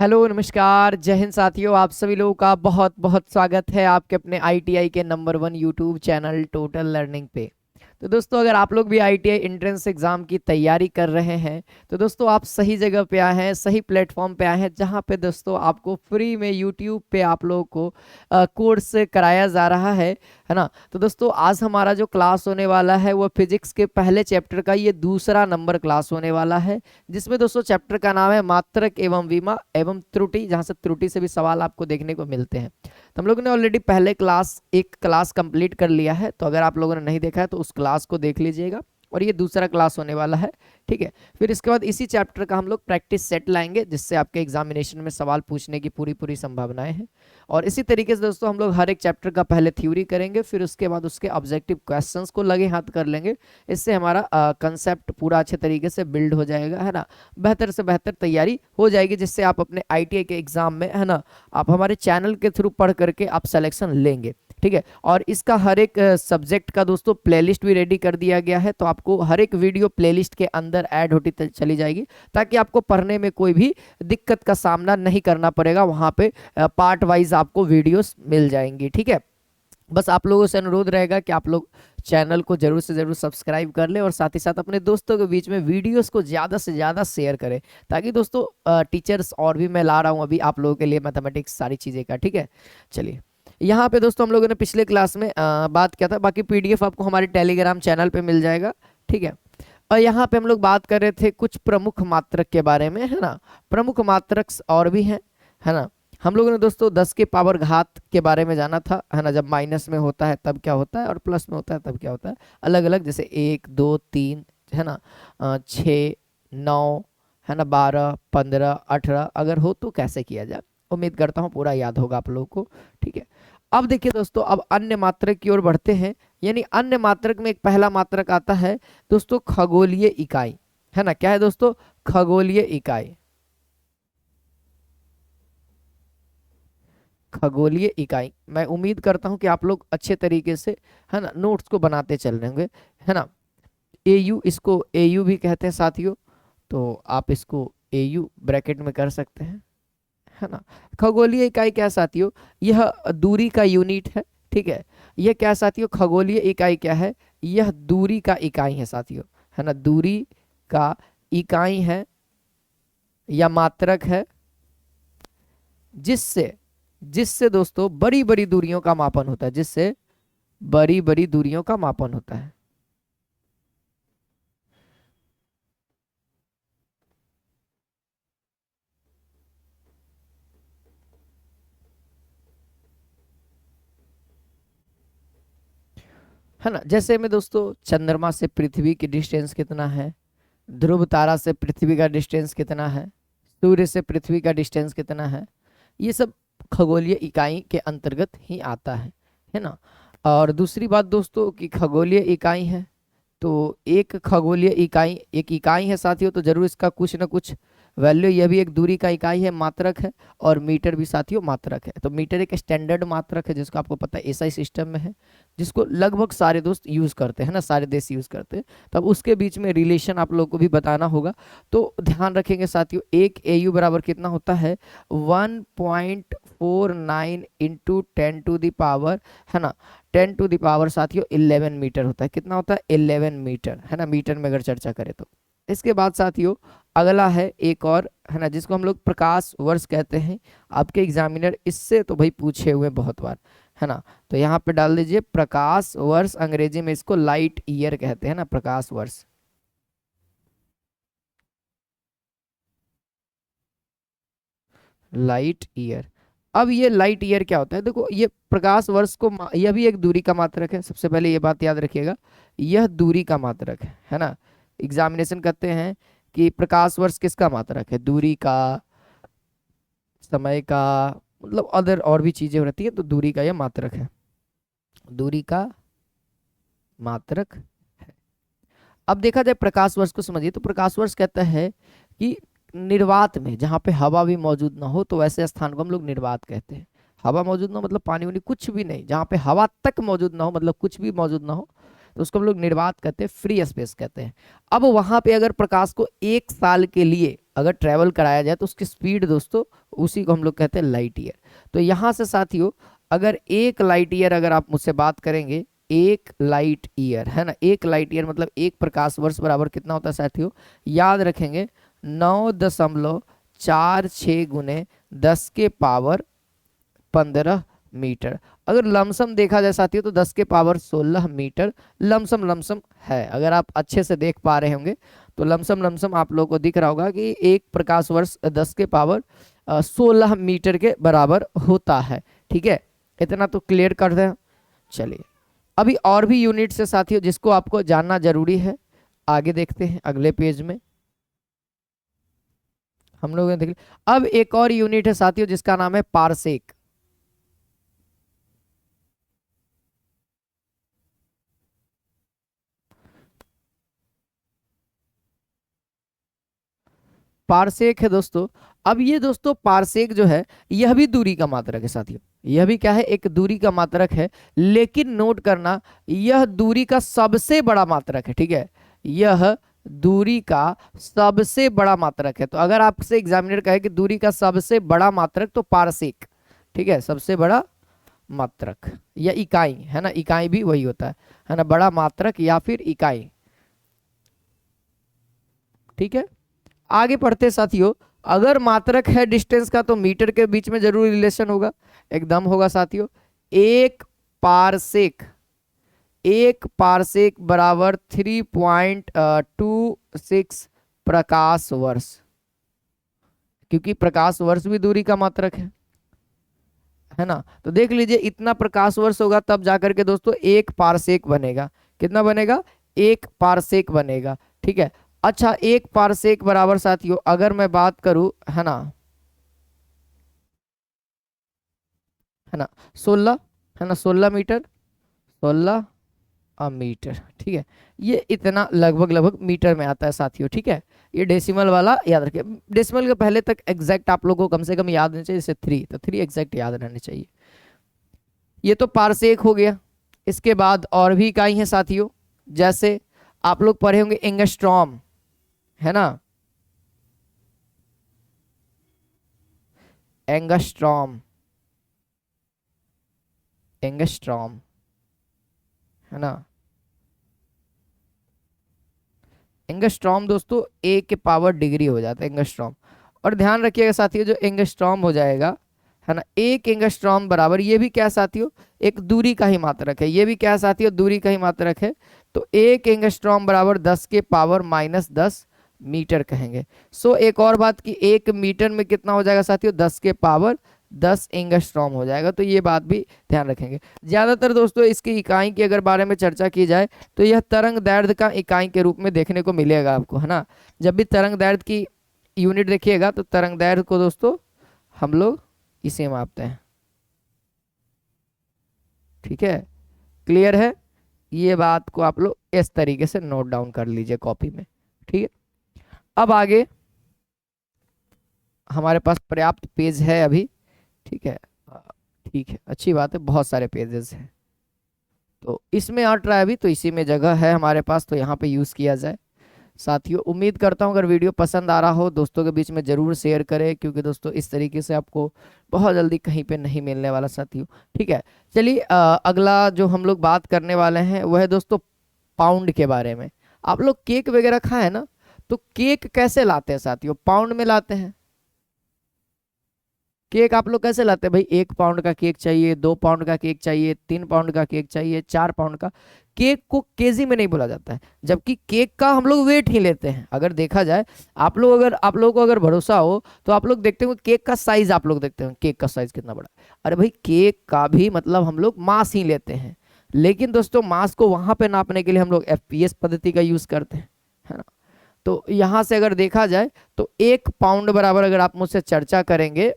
Hello नमस्कार जय हिंद साथियों, आप सभी लोगों का बहुत बहुत स्वागत है आपके अपने आईटीआई के number 1 YouTube channel total learning पे। तो दोस्तों, अगर आप लोग भी आईटीआई एंट्रेंस एग्जाम की तैयारी कर रहे हैं तो दोस्तों आप सही जगह पे आए हैं, सही प्लेटफॉर्म पे आए हैं, जहाँ पे दोस्तों आपको फ्री में यूट्यूब पे आप लोगों को कोर्स कराया जा रहा है ना। तो दोस्तों आज हमारा जो क्लास होने वाला है वो फिजिक्स के पहले चैप्टर का ये दूसरा नंबर क्लास होने वाला है, जिसमें दोस्तों चैप्टर का नाम है मात्रक एवं विमा एवं त्रुटि, जहां से त्रुटि से भी सवाल आपको देखने को मिलते हैं। तो हम लोगों ने ऑलरेडी पहले एक क्लास कंप्लीट कर लिया है, तो अगर आप लोगों ने नहीं देखा है तो उस क्लास को देख लीजिएगा, और ये दूसरा क्लास होने वाला है। ठीक है, फिर इसके बाद इसी चैप्टर का हम लोग प्रैक्टिस सेट लाएंगे, जिससे आपके एग्जामिनेशन में सवाल पूछने की पूरी पूरी संभावनाएं हैं। और इसी तरीके से दोस्तों हम लोग हर एक चैप्टर का पहले थ्योरी करेंगे, फिर उसके बाद उसके ऑब्जेक्टिव क्वेश्चंस को लगे हाथ कर लेंगे। इससे हमारा कंसेप्ट पूरा अच्छे तरीके से बिल्ड हो जाएगा, है ना। बेहतर से बेहतर तैयारी हो जाएगी, जिससे आप अपने आईटीआई के एग्जाम में, है ना, आप हमारे चैनल के थ्रू पढ़ करके आप सिलेक्शन लेंगे। ठीक है, और इसका हर एक सब्जेक्ट का दोस्तों प्लेलिस्ट भी रेडी कर दिया गया है, तो आपको हर एक वीडियो प्लेलिस्ट के अंदर ऐड होती चली जाएगी, ताकि आपको पढ़ने में कोई भी दिक्कत का सामना नहीं करना पड़ेगा। वहाँ पे पार्ट वाइज आपको वीडियोस मिल जाएंगी। ठीक है, बस आप लोगों से अनुरोध रहेगा कि आप लोग चैनल को जरूर से जरूर सब्सक्राइब कर लें, और साथ ही साथ अपने दोस्तों के बीच में वीडियोस को ज़्यादा से ज़्यादा शेयर करें, ताकि दोस्तों टीचर्स और भी मैं ला रहा हूँ अभी आप लोगों के लिए मैथमेटिक्स सारी चीज़ें का। ठीक है, चलिए यहाँ पे दोस्तों हम लोगों ने पिछले क्लास में बात किया था, बाकी पीडीएफ आपको हमारे टेलीग्राम चैनल पे मिल जाएगा। ठीक है, और यहाँ पे हम लोग बात कर रहे थे कुछ प्रमुख मात्रक के बारे में, है ना। प्रमुख मात्रक और भी हैं, है ना। हम लोगों ने दोस्तों 10 के पावर घात के बारे में जाना था, है ना। जब माइनस में होता है तब क्या होता है, और प्लस में होता है तब क्या होता है, अलग अलग, जैसे 1 2 3, है ना, 6 9, है ना, 12 15 18, अगर हो तो कैसे किया जाए। उम्मीद करता हूँ पूरा याद होगा आप लोगों को। ठीक है, अब देखिए दोस्तों, अब अन्य मात्रक की ओर बढ़ते हैं। यानी अन्य मात्रक में एक पहला मात्रक आता है दोस्तों खगोलीय इकाई, है ना। क्या है दोस्तों? खगोलीय इकाई। खगोलीय इकाई, मैं उम्मीद करता हूं कि आप लोग अच्छे तरीके से, है ना, नोट्स को बनाते चल रहे होंगे, है ना। एयू, इसको एयू भी कहते हैं साथियों, तो आप इसको एयू ब्रैकेट में कर सकते हैं, है ना। खगोलीय इकाई क्या है साथियों? यह दूरी का यूनिट है। ठीक है, यह क्या है साथियों? खगोलीय इकाई क्या है? यह दूरी का इकाई है साथियों, है ना। दूरी का इकाई है या मात्रक है, जिससे जिससे दोस्तों बड़ी बड़ी दूरियों का मापन होता है, जिससे बड़ी बड़ी दूरियों का मापन होता है। है ना, जैसे में दोस्तों चंद्रमा से पृथ्वी की डिस्टेंस कितना है, ध्रुव तारा से पृथ्वी का डिस्टेंस कितना है, सूर्य से पृथ्वी का डिस्टेंस कितना है, ये सब खगोलीय इकाई के अंतर्गत ही आता है ना। और दूसरी बात दोस्तों कि खगोलीय इकाई है, तो एक खगोलीय इकाई एक इकाई है साथियों, तो जरूर इसका कुछ ना कुछ वैल्यू, यह भी एक दूरी का इकाई है, मात्रक है। और मीटर भी साथियों मात्रक है। तो मीटर एक स्टैंडर्ड मात्रक है, जिसको आपको पता है एसआई सिस्टम में है, जिसको लगभग सारे दोस्त यूज करते हैं ना, सारे देश यूज करते हैं। तब उसके बीच में रिलेशन आप लोगों को भी बताना होगा, तो ध्यान रखेंगे साथियों। एक एयू बराबर कितना होता है? 1.49 इंटू 10 टू द पावर, है ना, 10 टू द पावर साथियों 11 मीटर होता है। कितना होता है? 11 मीटर, है ना, मीटर में अगर चर्चा करें तो। इसके बाद साथियों अगला है एक और, है ना, जिसको हम लोग प्रकाश वर्ष कहते हैं। आपके एग्जामिनर इससे तो भाई पूछे हुए बहुत बार, है ना। तो यहाँ पे डाल दीजिए प्रकाश वर्ष, अंग्रेजी में इसको लाइट ईयर कहते हैं ना, प्रकाश वर्ष। Light year. अब ये लाइट ईयर क्या होता है? देखो, ये प्रकाश वर्ष को यह भी एक दूरी का मात्रक है, सबसे पहले ये बात याद रखिएगा, यह दूरी का मात्रक है ना। एग्जामिनेशन करते हैं कि प्रकाश वर्ष किसका मात्रक है? दूरी का, समय का, मतलब अदर और भी चीजें रहती है, तो दूरी का यह मात्रक है, दूरी का मात्रक है। अब देखा जाए प्रकाश वर्ष को, समझिए, तो प्रकाश वर्ष कहता है कि निर्वात में, जहाँ पे हवा भी मौजूद ना हो, तो वैसे स्थान को हम लोग निर्वात कहते हैं। हवा मौजूद ना हो मतलब पानी वानी कुछ भी नहीं, जहाँ पे हवा तक मौजूद ना हो, मतलब कुछ भी मौजूद ना हो, तो उसको हम लोग निर्वात कहते हैं, फ्री स्पेस कहते हैं। अब वहां पे अगर प्रकाश को 1 साल के लिए अगर ट्रेवल कराया जाए, तो उसकी स्पीड दोस्तों उसी को हम लोग कहते हैं लाइट ईयर। तो यहाँ से साथियों अगर 1 लाइट ईयर अगर आप मुझसे बात करेंगे, 1 लाइट ईयर है ना, 1 लाइट ईयर मतलब 1 प्रकाश वर्ष बराबर कितना होता है साथियों, याद रखेंगे 9.46 गुने 10 के पावर 15 मीटर। अगर लमसम देखा जाए साथियों तो 10 के पावर 16 मीटर लमसम लमसम है। अगर आप अच्छे से देख पा रहे होंगे तो लमसम लमसम आप लोगों को दिख रहा होगा कि 1 प्रकाश वर्ष 10 के पावर 16 मीटर के बराबर होता है। ठीक है, इतना तो क्लियर कर दें। चलिए अभी और भी यूनिट्स है साथियों जिसको आपको जानना जरूरी है, आगे देखते हैं अगले पेज में हम लोग देख। अब एक और यूनिट है साथियों जिसका नाम है पारसेक। पारसेक है दोस्तों। अब ये दोस्तों पारसेक जो है यह भी दूरी का मात्रक है साथियों, यह भी क्या है, एक दूरी का मात्रक है। लेकिन नोट करना यह दूरी का सबसे बड़ा मात्रक है। ठीक है, यह दूरी का सबसे बड़ा मात्रक है। तो अगर आपसे एग्जामिनर कहे कि दूरी का सबसे बड़ा मात्रक तो पारसेक, ठीक है, सबसे बड़ा मात्रक या इकाई है ना, इकाई भी वही होता है ना, बड़ा मात्रक या फिर इकाई। ठीक है, आगे पढ़ते साथियों। अगर मात्रक है डिस्टेंस का तो मीटर के बीच में जरूर रिलेशन होगा, एकदम होगा साथियों। एक पारसेक, एक पारसेक बराबर 3.26 प्रकाश वर्ष, क्योंकि प्रकाश वर्ष भी दूरी का मात्रक है ना। तो देख लीजिए इतना प्रकाश वर्ष होगा तब जाकर के दोस्तों 1 पारसेक बनेगा। कितना बनेगा, 1 पारसेक बनेगा। ठीक है, अच्छा 1 पारसेक बराबर साथियों अगर मैं बात करूं है ना 16, है ना 16 मीटर, 16 मीटर। ठीक है, ये इतना लगभग लगभग मीटर में आता है साथियों। ठीक है, ये डेसिमल वाला याद रखिए, डेसिमल के पहले तक एग्जैक्ट आप लोगों को कम से कम याद रहना चाहिए, जैसे 3 तो 3 एग्जैक्ट याद रहने चाहिए। ये तो पारसेक हो गया। इसके बाद और भी इकाई है साथियों, जैसे आप लोग पढ़े होंगे एंगस्ट्रॉम, है ना, एंगस्ट्रॉम, एंगस्ट्रॉम है ना। एंगस्ट्रॉम दोस्तों 1 के पावर डिग्री हो जाता है एंगस्ट्रॉम। और ध्यान रखिएगा साथियों जो एंगस्ट्रॉम हो जाएगा है ना, 1 एंगस्ट्रॉम बराबर, ये भी क्या साथियों एक दूरी का ही मात्रक है, ये भी क्या साथियों दूरी का ही मात्रक है। तो 1 एंगस्ट्रॉम बराबर 10 के पावर-10 मीटर कहेंगे। सो एक और बात कि 1 मीटर में कितना हो जाएगा साथियों, 10 के पावर-10 एंगस्ट्रॉम हो जाएगा। तो ये बात भी ध्यान रखेंगे। ज्यादातर दोस्तों इसकी इकाई की अगर बारे में चर्चा की जाए तो यह तरंग दैर्ध्य का इकाई के रूप में देखने को मिलेगा आपको, है ना। जब भी तरंग दैर्ध्य की यूनिट देखिएगा तो तरंग दैर्ध्य को दोस्तों हम लोग इसे मापते हैं। ठीक है, क्लियर है, ये बात को आप लोग इस तरीके से नोट डाउन कर लीजिए कॉपी में। ठीक है, अब आगे हमारे पास पर्याप्त पेज है अभी। ठीक है, ठीक है, अच्छी बात है, बहुत सारे पेजेस हैं तो इसमें अट रहा है अभी, तो इसी में जगह है हमारे पास, तो यहाँ पे यूज़ किया जाए। साथियों उम्मीद करता हूँ अगर वीडियो पसंद आ रहा हो दोस्तों के बीच में ज़रूर शेयर करें, क्योंकि दोस्तों इस तरीके से आपको बहुत जल्दी कहीं पे नहीं मिलने वाला साथियों। ठीक है, चलिए अगला जो हम लोग बात करने वाले हैं वह है दोस्तों पाउंड के बारे में। आप लोग केक वगैरह खाए ना, तो केक कैसे लाते हैं साथियों, पाउंड में लाते हैं। केक आप लोग कैसे लाते हैं भाई, 1 पाउंड का केक चाहिए, 2 पाउंड का केक चाहिए, 3 पाउंड का केक चाहिए, 4 पाउंड का। केक को केजी में नहीं बोला जाता है, जबकि केक का हम लोग वेट ही लेते हैं। अगर देखा जाए आप लोगों को अगर भरोसा हो तो आप लोग देखते हो केक का साइज, आप लोग देखते हो केक का साइज कितना बड़ा है। अरे भाई केक का भी मतलब हम लोग मास ही लेते हैं, लेकिन दोस्तों मास को वहां पे नापने के लिए हम लोग एफपीएस पद्धति का यूज करते हैं, है ना। तो यहां से अगर देखा जाए तो 1 पाउंड बराबर अगर आप मुझसे चर्चा करेंगे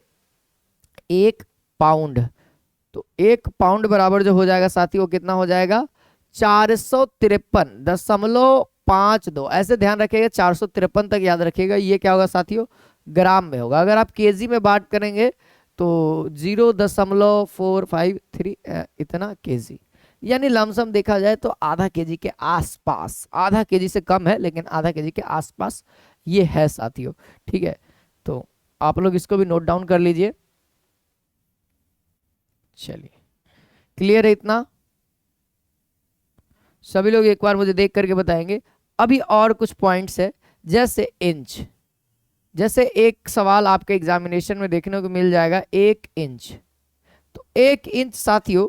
1 पाउंड, तो 1 पाउंड बराबर जो हो जाएगा साथियों कितना हो जाएगा, 453.52। ऐसे ध्यान रखिएगा 453 तक याद रखिएगा। ये क्या होगा साथियों, ग्राम में होगा। अगर आप केजी में बात करेंगे तो 0.453 इतना केजी, यानी लमसम देखा जाए तो आधा केजी के आसपास, आधा केजी से कम है लेकिन आधा केजी के आसपास ये है साथियों। ठीक है, तो आप लोग इसको भी नोट डाउन कर लीजिए। चलिए, क्लियर है इतना? सभी लोग एक बार मुझे देख करके बताएंगे। अभी और कुछ पॉइंट्स है, जैसे इंच। जैसे एक सवाल आपके एग्जामिनेशन में देखने को मिल जाएगा, 1 इंच। तो 1 इंच साथियों,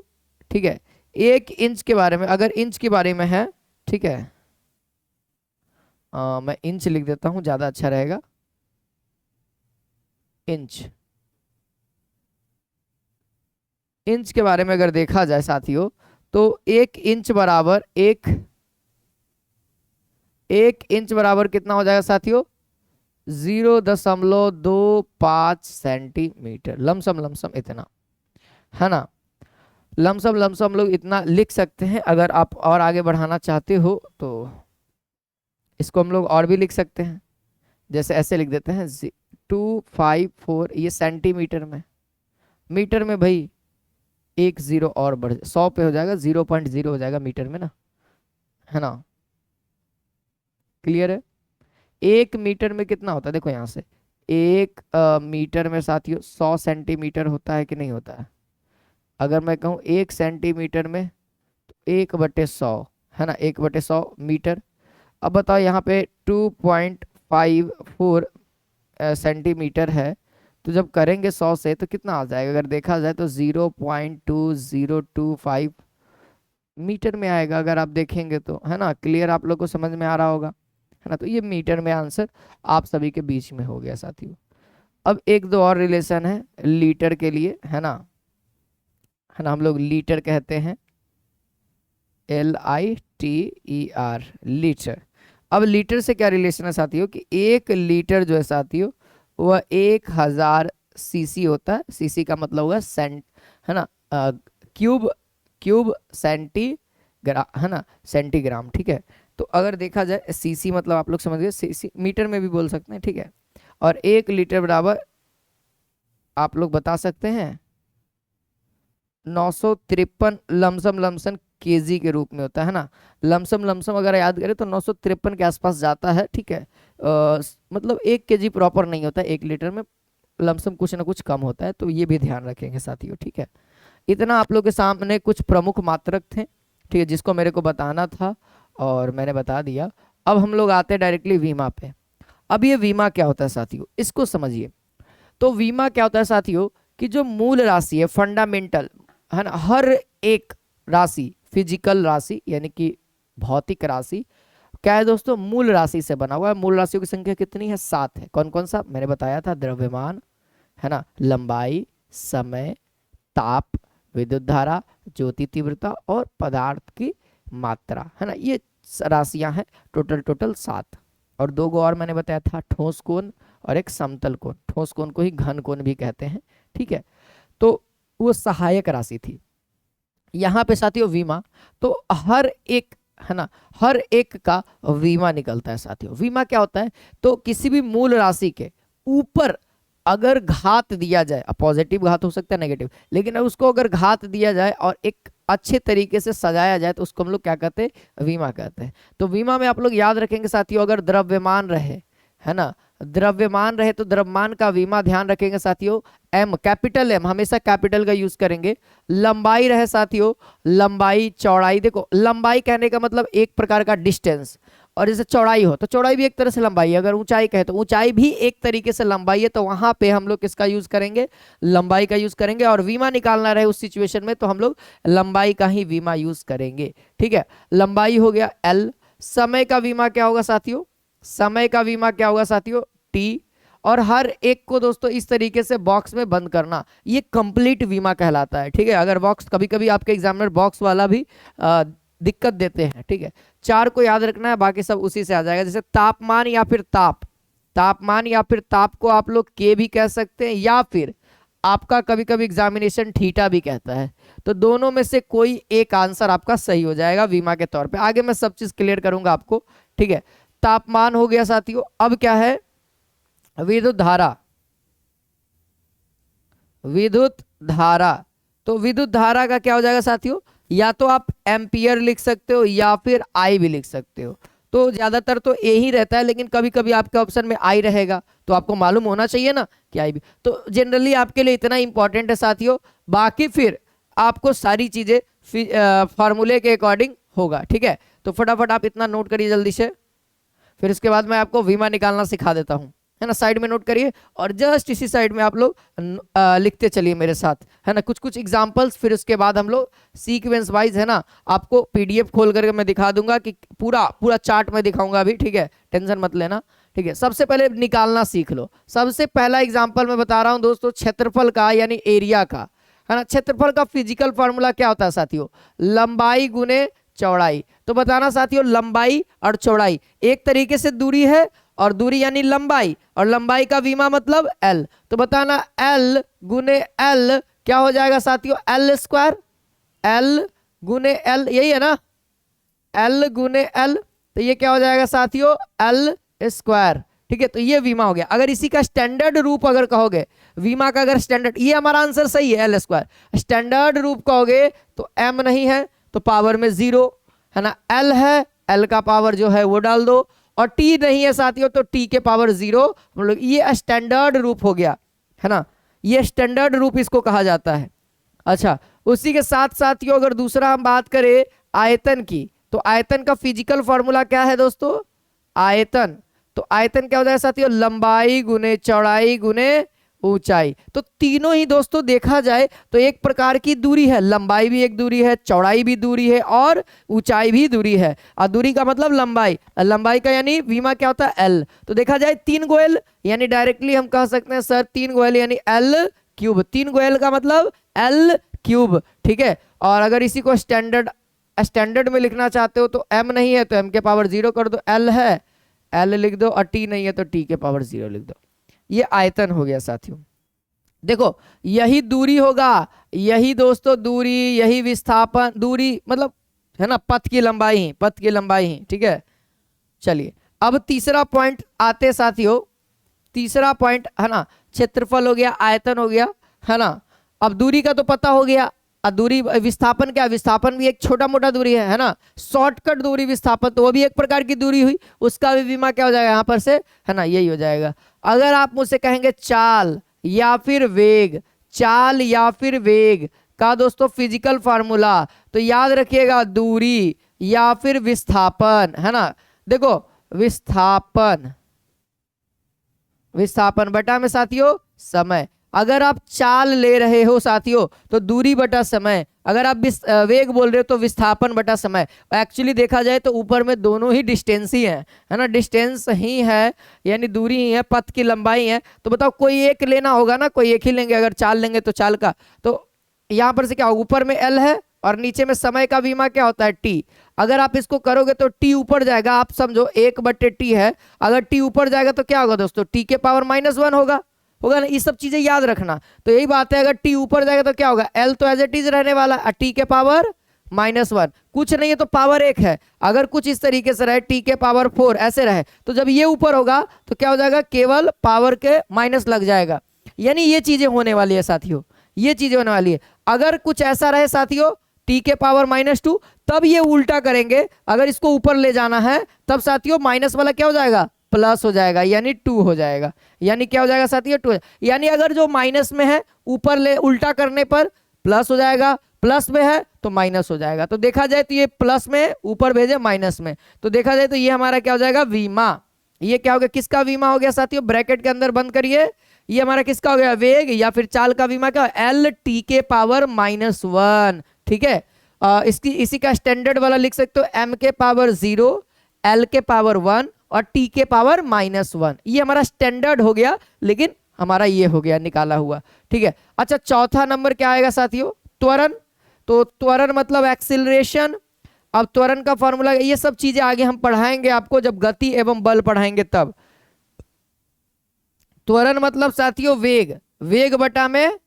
ठीक है, 1 इंच के बारे में, अगर इंच के बारे में है, ठीक है, मैं इंच लिख देता हूं, ज्यादा अच्छा रहेगा। इंच, इंच के बारे में अगर देखा जाए साथियों, तो 1 इंच बराबर एक इंच बराबर कितना हो जाएगा साथियों? 0.25 सेंटीमीटर। लमसम लमसम इतना, है ना? लमसम लमसम लोग इतना लिख सकते हैं। अगर आप और आगे बढ़ाना चाहते हो तो इसको हम लोग और भी लिख सकते हैं, जैसे ऐसे लिख देते हैं 254, ये सेंटीमीटर में। मीटर में भाई एक जीरो और बढ़ 100 पे हो जाएगा, 0.0 हो जाएगा मीटर में ना, है ना? क्लियर है? 1 मीटर में कितना होता है? देखो यहाँ से 1 मीटर में साथियों 100 सेंटीमीटर होता है कि नहीं होता है? अगर मैं कहूँ 1 सेंटीमीटर में, तो 1/100, है ना? 1/100 मीटर। अब बताओ यहाँ पे 2.54 सेंटीमीटर है, तो जब करेंगे 100 से तो कितना आ जाएगा? अगर देखा जाए तो 0.2025 मीटर में आएगा, अगर आप देखेंगे तो, है ना? क्लियर? आप लोग को समझ में आ रहा होगा, है ना? तो ये मीटर में आंसर आप सभी के बीच में हो गया साथियों। अब एक दो और रिलेशन है लीटर के लिए, है ना? हम लोग लीटर कहते हैं, LITER, लीटर। अब लीटर से क्या रिलेशन है साथियों, कि 1 लीटर जो है साथियों, वह 1000 सीसी होता है। सीसी का मतलब होगा सेंट, है ना? क्यूब सेंटीग्राम, है ना? सेंटीग्राम, ठीक है। तो अगर देखा जाए सीसी मतलब आप लोग समझ गए, सीसी मीटर में भी बोल सकते हैं, ठीक है। और 1 लीटर बराबर आप लोग बता सकते हैं 953 लमसम लमसम केजी के रूप में होता है ना? लमसम लमसम अगर याद करें तो 953 के आसपास जाता है, ठीक है। मतलब 1 केजी प्रॉपर नहीं होता 1 लीटर में, लमसम कुछ ना कुछ कम होता है, तो ये भी ध्यान रखेंगे साथियों, ठीक है। इतना आप लोग के सामने कुछ प्रमुख मात्रक थे, ठीक है, जिसको मेरे को बताना था और मैंने बता दिया। अब हम लोग आते हैं डायरेक्टली वीमा पे। अब ये वीमा क्या होता है साथियों, इसको समझिए। तो वीमा क्या होता है साथियों, कि जो मूल राशि है, फंडामेंटल, है ना, हर एक राशि, फिजिकल राशि यानी कि भौतिक राशि, क्या है दोस्तों? मूल राशि से बना हुआ है। मूल राशियों की संख्या कितनी है? 7 है। कौन कौन सा मैंने बताया था? द्रव्यमान, है ना, लंबाई, समय, ताप, विद्युत धारा, ज्योति तीव्रता और पदार्थ की मात्रा, है ना? ये राशियां हैं, टोटल 7। और 2 गो और मैंने बताया था, ठोस कोण और एक समतल कोण। ठोस कोण को ही घन कोण भी कहते हैं, ठीक है। तो वो सहायक राशि थी। यहाँ पे साथियों वीमा, तो हर एक, है ना, हर एक का वीमा निकलता है साथियों। वीमा क्या होता है? तो किसी भी मूल राशि के ऊपर अगर घात दिया जाए, पॉजिटिव घात हो सकता है, नेगेटिव, लेकिन उसको अगर घात दिया जाए और एक अच्छे तरीके से सजाया जाए तो उसको हम लोग क्या कहते हैं? वीमा कहते हैं। तो वीमा में आप लोग याद रखेंगे साथियों, अगर द्रव्यमान रहे, है ना, द्रव्यमान रहे तो द्रव्यमान का वीमा ध्यान रखेंगे साथियों, एम, कैपिटल एम, हमेशा कैपिटल का यूज करेंगे। लंबाई रहे साथियों, लंबाई, चौड़ाई, देखो लंबाई कहने का मतलब एक प्रकार का डिस्टेंस, और जैसे चौड़ाई हो तो चौड़ाई भी एक तरह से लंबाई है। अगर ऊंचाई कहे तो ऊंचाई भी एक तरीके से लंबाई है, तो वहां पे हम लोग किसका यूज करेंगे? लंबाई का यूज करेंगे। और वीमा निकालना रहे उस सिचुएशन में तो हम लोग लंबाई का ही वीमा यूज करेंगे, ठीक है। लंबाई हो गया एल। समय का बीमा क्या होगा साथियों? समय का बीमा क्या होगा साथियों? टी। और हर एक को दोस्तों इस तरीके से बॉक्स में बंद करना, ये कंप्लीट बीमा कहलाता है, ठीक है। अगर बॉक्स, कभी कभी आपके एग्जामिनर बॉक्स वाला भी दिक्कत देते हैं, ठीक है। 4 को याद रखना है, बाकी सब उसी से आ जाएगा। जैसे तापमान या फिर ताप, तापमान या फिर ताप को आप लोग के भी कह सकते हैं, या फिर आपका कभी कभी एग्जामिनेशन थीटा भी कहता है। तो दोनों में से कोई एक आंसर आपका सही हो जाएगा वीमा के तौर पे। आगे मैं सब चीज क्लियर करूंगा आपको, ठीक है। तापमान हो गया साथियों। अब क्या है? विद्युत धारा, विद्युत धारा। तो विद्युत धारा का क्या हो जाएगा साथियों? या तो आप एम्पियर लिख सकते हो या फिर आई भी लिख सकते हो। तो ज्यादातर तो ए ही रहता है, लेकिन कभी कभी आपके ऑप्शन में आई रहेगा, तो आपको मालूम होना चाहिए ना कि आई भी। तो जनरली आपके लिए इतना इंपॉर्टेंट है साथियों, बाकी फिर आपको सारी चीजें फार्मूले के अकॉर्डिंग होगा, ठीक है। तो फटाफट आप इतना नोट करिए जल्दी से, फिर उसके बाद मैं आपको वीमा निकालना सिखा देता हूँ, है ना। साइड में नोट करिए और जस्ट इसी साइड में आप लोग लिखते चलिए मेरे साथ, है ना, कुछ कुछ एग्जांपल्स। फिर उसके बाद हम लोग सीक्वेंस वाइज, है ना, आपको पीडीएफ खोल करके मैं दिखा दूंगा कि पूरा पूरा चार्ट में दिखाऊंगा अभी, ठीक है, टेंशन मत लेना, ठीक है। सबसे पहले निकालना सीख लो। सबसे पहला एग्जाम्पल मैं बता रहा हूँ दोस्तों, क्षेत्रफल का यानी एरिया का, है ना। क्षेत्रफल का फिजिकल फॉर्मूला क्या होता है साथियों, लंबाई गुने चौड़ाई। तो बताना साथियों, लंबाई और चौड़ाई एक तरीके से दूरी है, और दूरी यानी लंबाई, और लंबाई का विमा मतलब एल। तो बताना एल गुने एल क्या हो जाएगा साथियों, एल स्क्वायर, एल गुने एल, यही है ना, एल गुने एल, तो ये क्या हो जाएगा साथियों, एल स्क्वायर, ठीक है। तो ये विमा हो गया। अगर इसी का स्टैंडर्ड रूप अगर कहोगे, विमा का अगर स्टैंडर्ड, ये हमारा आंसर सही है, एल स्क्वायर। स्टैंडर्ड रूप कहोगे तो एम नहीं है तो पावर में 0, है ना, एल है, एल का पावर जो है वो डाल दो, और टी नहीं है साथियों तो टी के पावर 0, मतलब ये स्टैंडर्ड रूप हो गया, है ना, ये स्टैंडर्ड रूप इसको कहा जाता है। अच्छा, उसी के साथ साथियों अगर दूसरा हम बात करें आयतन की, तो आयतन का फिजिकल फॉर्मूला क्या है दोस्तों, आयतन। तो आयतन क्या होता है साथियों, लंबाई गुने चौड़ाई गुने ऊंचाई। तो तीनों ही दोस्तों देखा जाए तो एक प्रकार की दूरी है, लंबाई भी एक दूरी है, चौड़ाई भी दूरी है, और ऊंचाई भी दूरी है। और दूरी का मतलब लंबाई, लंबाई का यानी विमा क्या होता है, एल। तो देखा जाए 3 गोयल, यानी डायरेक्टली हम कह सकते हैं सर 3 गोयल यानी एल क्यूब। 3 गोयल का मतलब एल क्यूब, ठीक है। और अगर इसी को स्टैंडर्ड में लिखना चाहते हो तो एम नहीं है तो एम के पावर 0 कर दो, एल है एल लिख दो, और टी नहीं है तो टी के पावर 0 लिख दो। ये आयतन हो गया साथियों। देखो यही दूरी होगा, यही दोस्तों दूरी, यही विस्थापन, दूरी मतलब है ना, पथ की लंबाई ही, पथ की लंबाई ही, ठीक है। चलिए अब तीसरा पॉइंट आते साथियों, तीसरा पॉइंट है ना, क्षेत्रफल हो गया, आयतन हो गया, है ना। अब दूरी का तो पता हो गया, दूरी, विस्थापन क्या, विस्थापन भी एक छोटा मोटा दूरी है ना, शॉर्टकट दूरी विस्थापन, तो वो भी एक प्रकार की दूरी हुई, उसका भी बीमा क्या हो जाएगा यहाँ पर से, है ना, यही हो जाएगा। अगर आप मुझसे कहेंगे चाल या फिर वेग, चाल या फिर वेग का दोस्तों फिजिकल फार्मूला, तो याद रखिएगा दूरी या फिर विस्थापन, है ना। देखो विस्थापन, विस्थापन बटा में साथियों समय। अगर आप चाल ले रहे हो साथियों तो दूरी बटा समय, अगर आप वेग बोल रहे हो तो विस्थापन बटा समय। एक्चुअली देखा जाए तो ऊपर में दोनों ही डिस्टेंस ही है ना, डिस्टेंस ही है यानी दूरी ही है, पथ की लंबाई है। तो बताओ कोई एक लेना होगा ना, कोई एक ही लेंगे, अगर चाल लेंगे तो चाल का। तो यहाँ पर से क्या होगा, ऊपर में एल है और नीचे में समय का बीमा क्या होता है, टी। अगर आप इसको करोगे तो टी ऊपर जाएगा, आप समझो 1/t है, अगर टी ऊपर जाएगा तो क्या होगा दोस्तों, टी के पावर -1 होगा ना। ये सब चीजें याद रखना। तो यही बात है, अगर टी ऊपर जाएगा तो क्या होगा, एल तो एज इट इज रहने वाला, टी के पावर -1, कुछ नहीं है तो पावर 1 है। अगर कुछ इस तरीके से रहे, टी के पावर 4 ऐसे रहे, तो जब ये ऊपर होगा तो क्या हो जाएगा, केवल पावर के माइनस लग जाएगा। यानी ये चीजें होने वाली है साथियों, ये चीजें होने वाली है। अगर कुछ ऐसा रहे साथियों टी के पावर -2, तब ये उल्टा करेंगे, अगर इसको ऊपर ले जाना है तब साथियों माइनस वाला क्या हो जाएगा, प्लस हो जाएगा, यानी 2 हो जाएगा। यानी क्या हो जाएगा साथियों, 2। यानी अगर जो माइनस में है ऊपर ले उल्टा करने पर प्लस हो जाएगा, प्लस में है तो माइनस हो जाएगा। तो देखा जाए तो ये प्लस में, ऊपर भेजे माइनस में, तो देखा जाए तो ये हमारा क्या हो जाएगा, बीमा। ये क्या हो गया, किसका बीमा हो गया साथियों, ब्रैकेट के अंदर बंद करिए, ये हमारा किसका हो गया, वेग या फिर चाल का बीमा, क्या, एल टी के पावर -1, ठीक है। इसकी इसी का स्टैंडर्ड वाला लिख सकते हो, एम के पावर 0, एल के पावर 1 और टी के पावर -1। ये हमारा स्टैंडर्ड हो गया, लेकिन हमारा ये हो गया निकाला हुआ, ठीक है। अच्छा चौथा नंबर क्या आएगा साथियों, त्वरण। तो त्वरण मतलब एक्सिलरेशन। अब त्वरण का फॉर्मूला, ये सब चीजें आगे हम पढ़ाएंगे आपको जब गति एवं बल पढ़ाएंगे तब। त्वरण मतलब साथियों वेग, वेग बटा में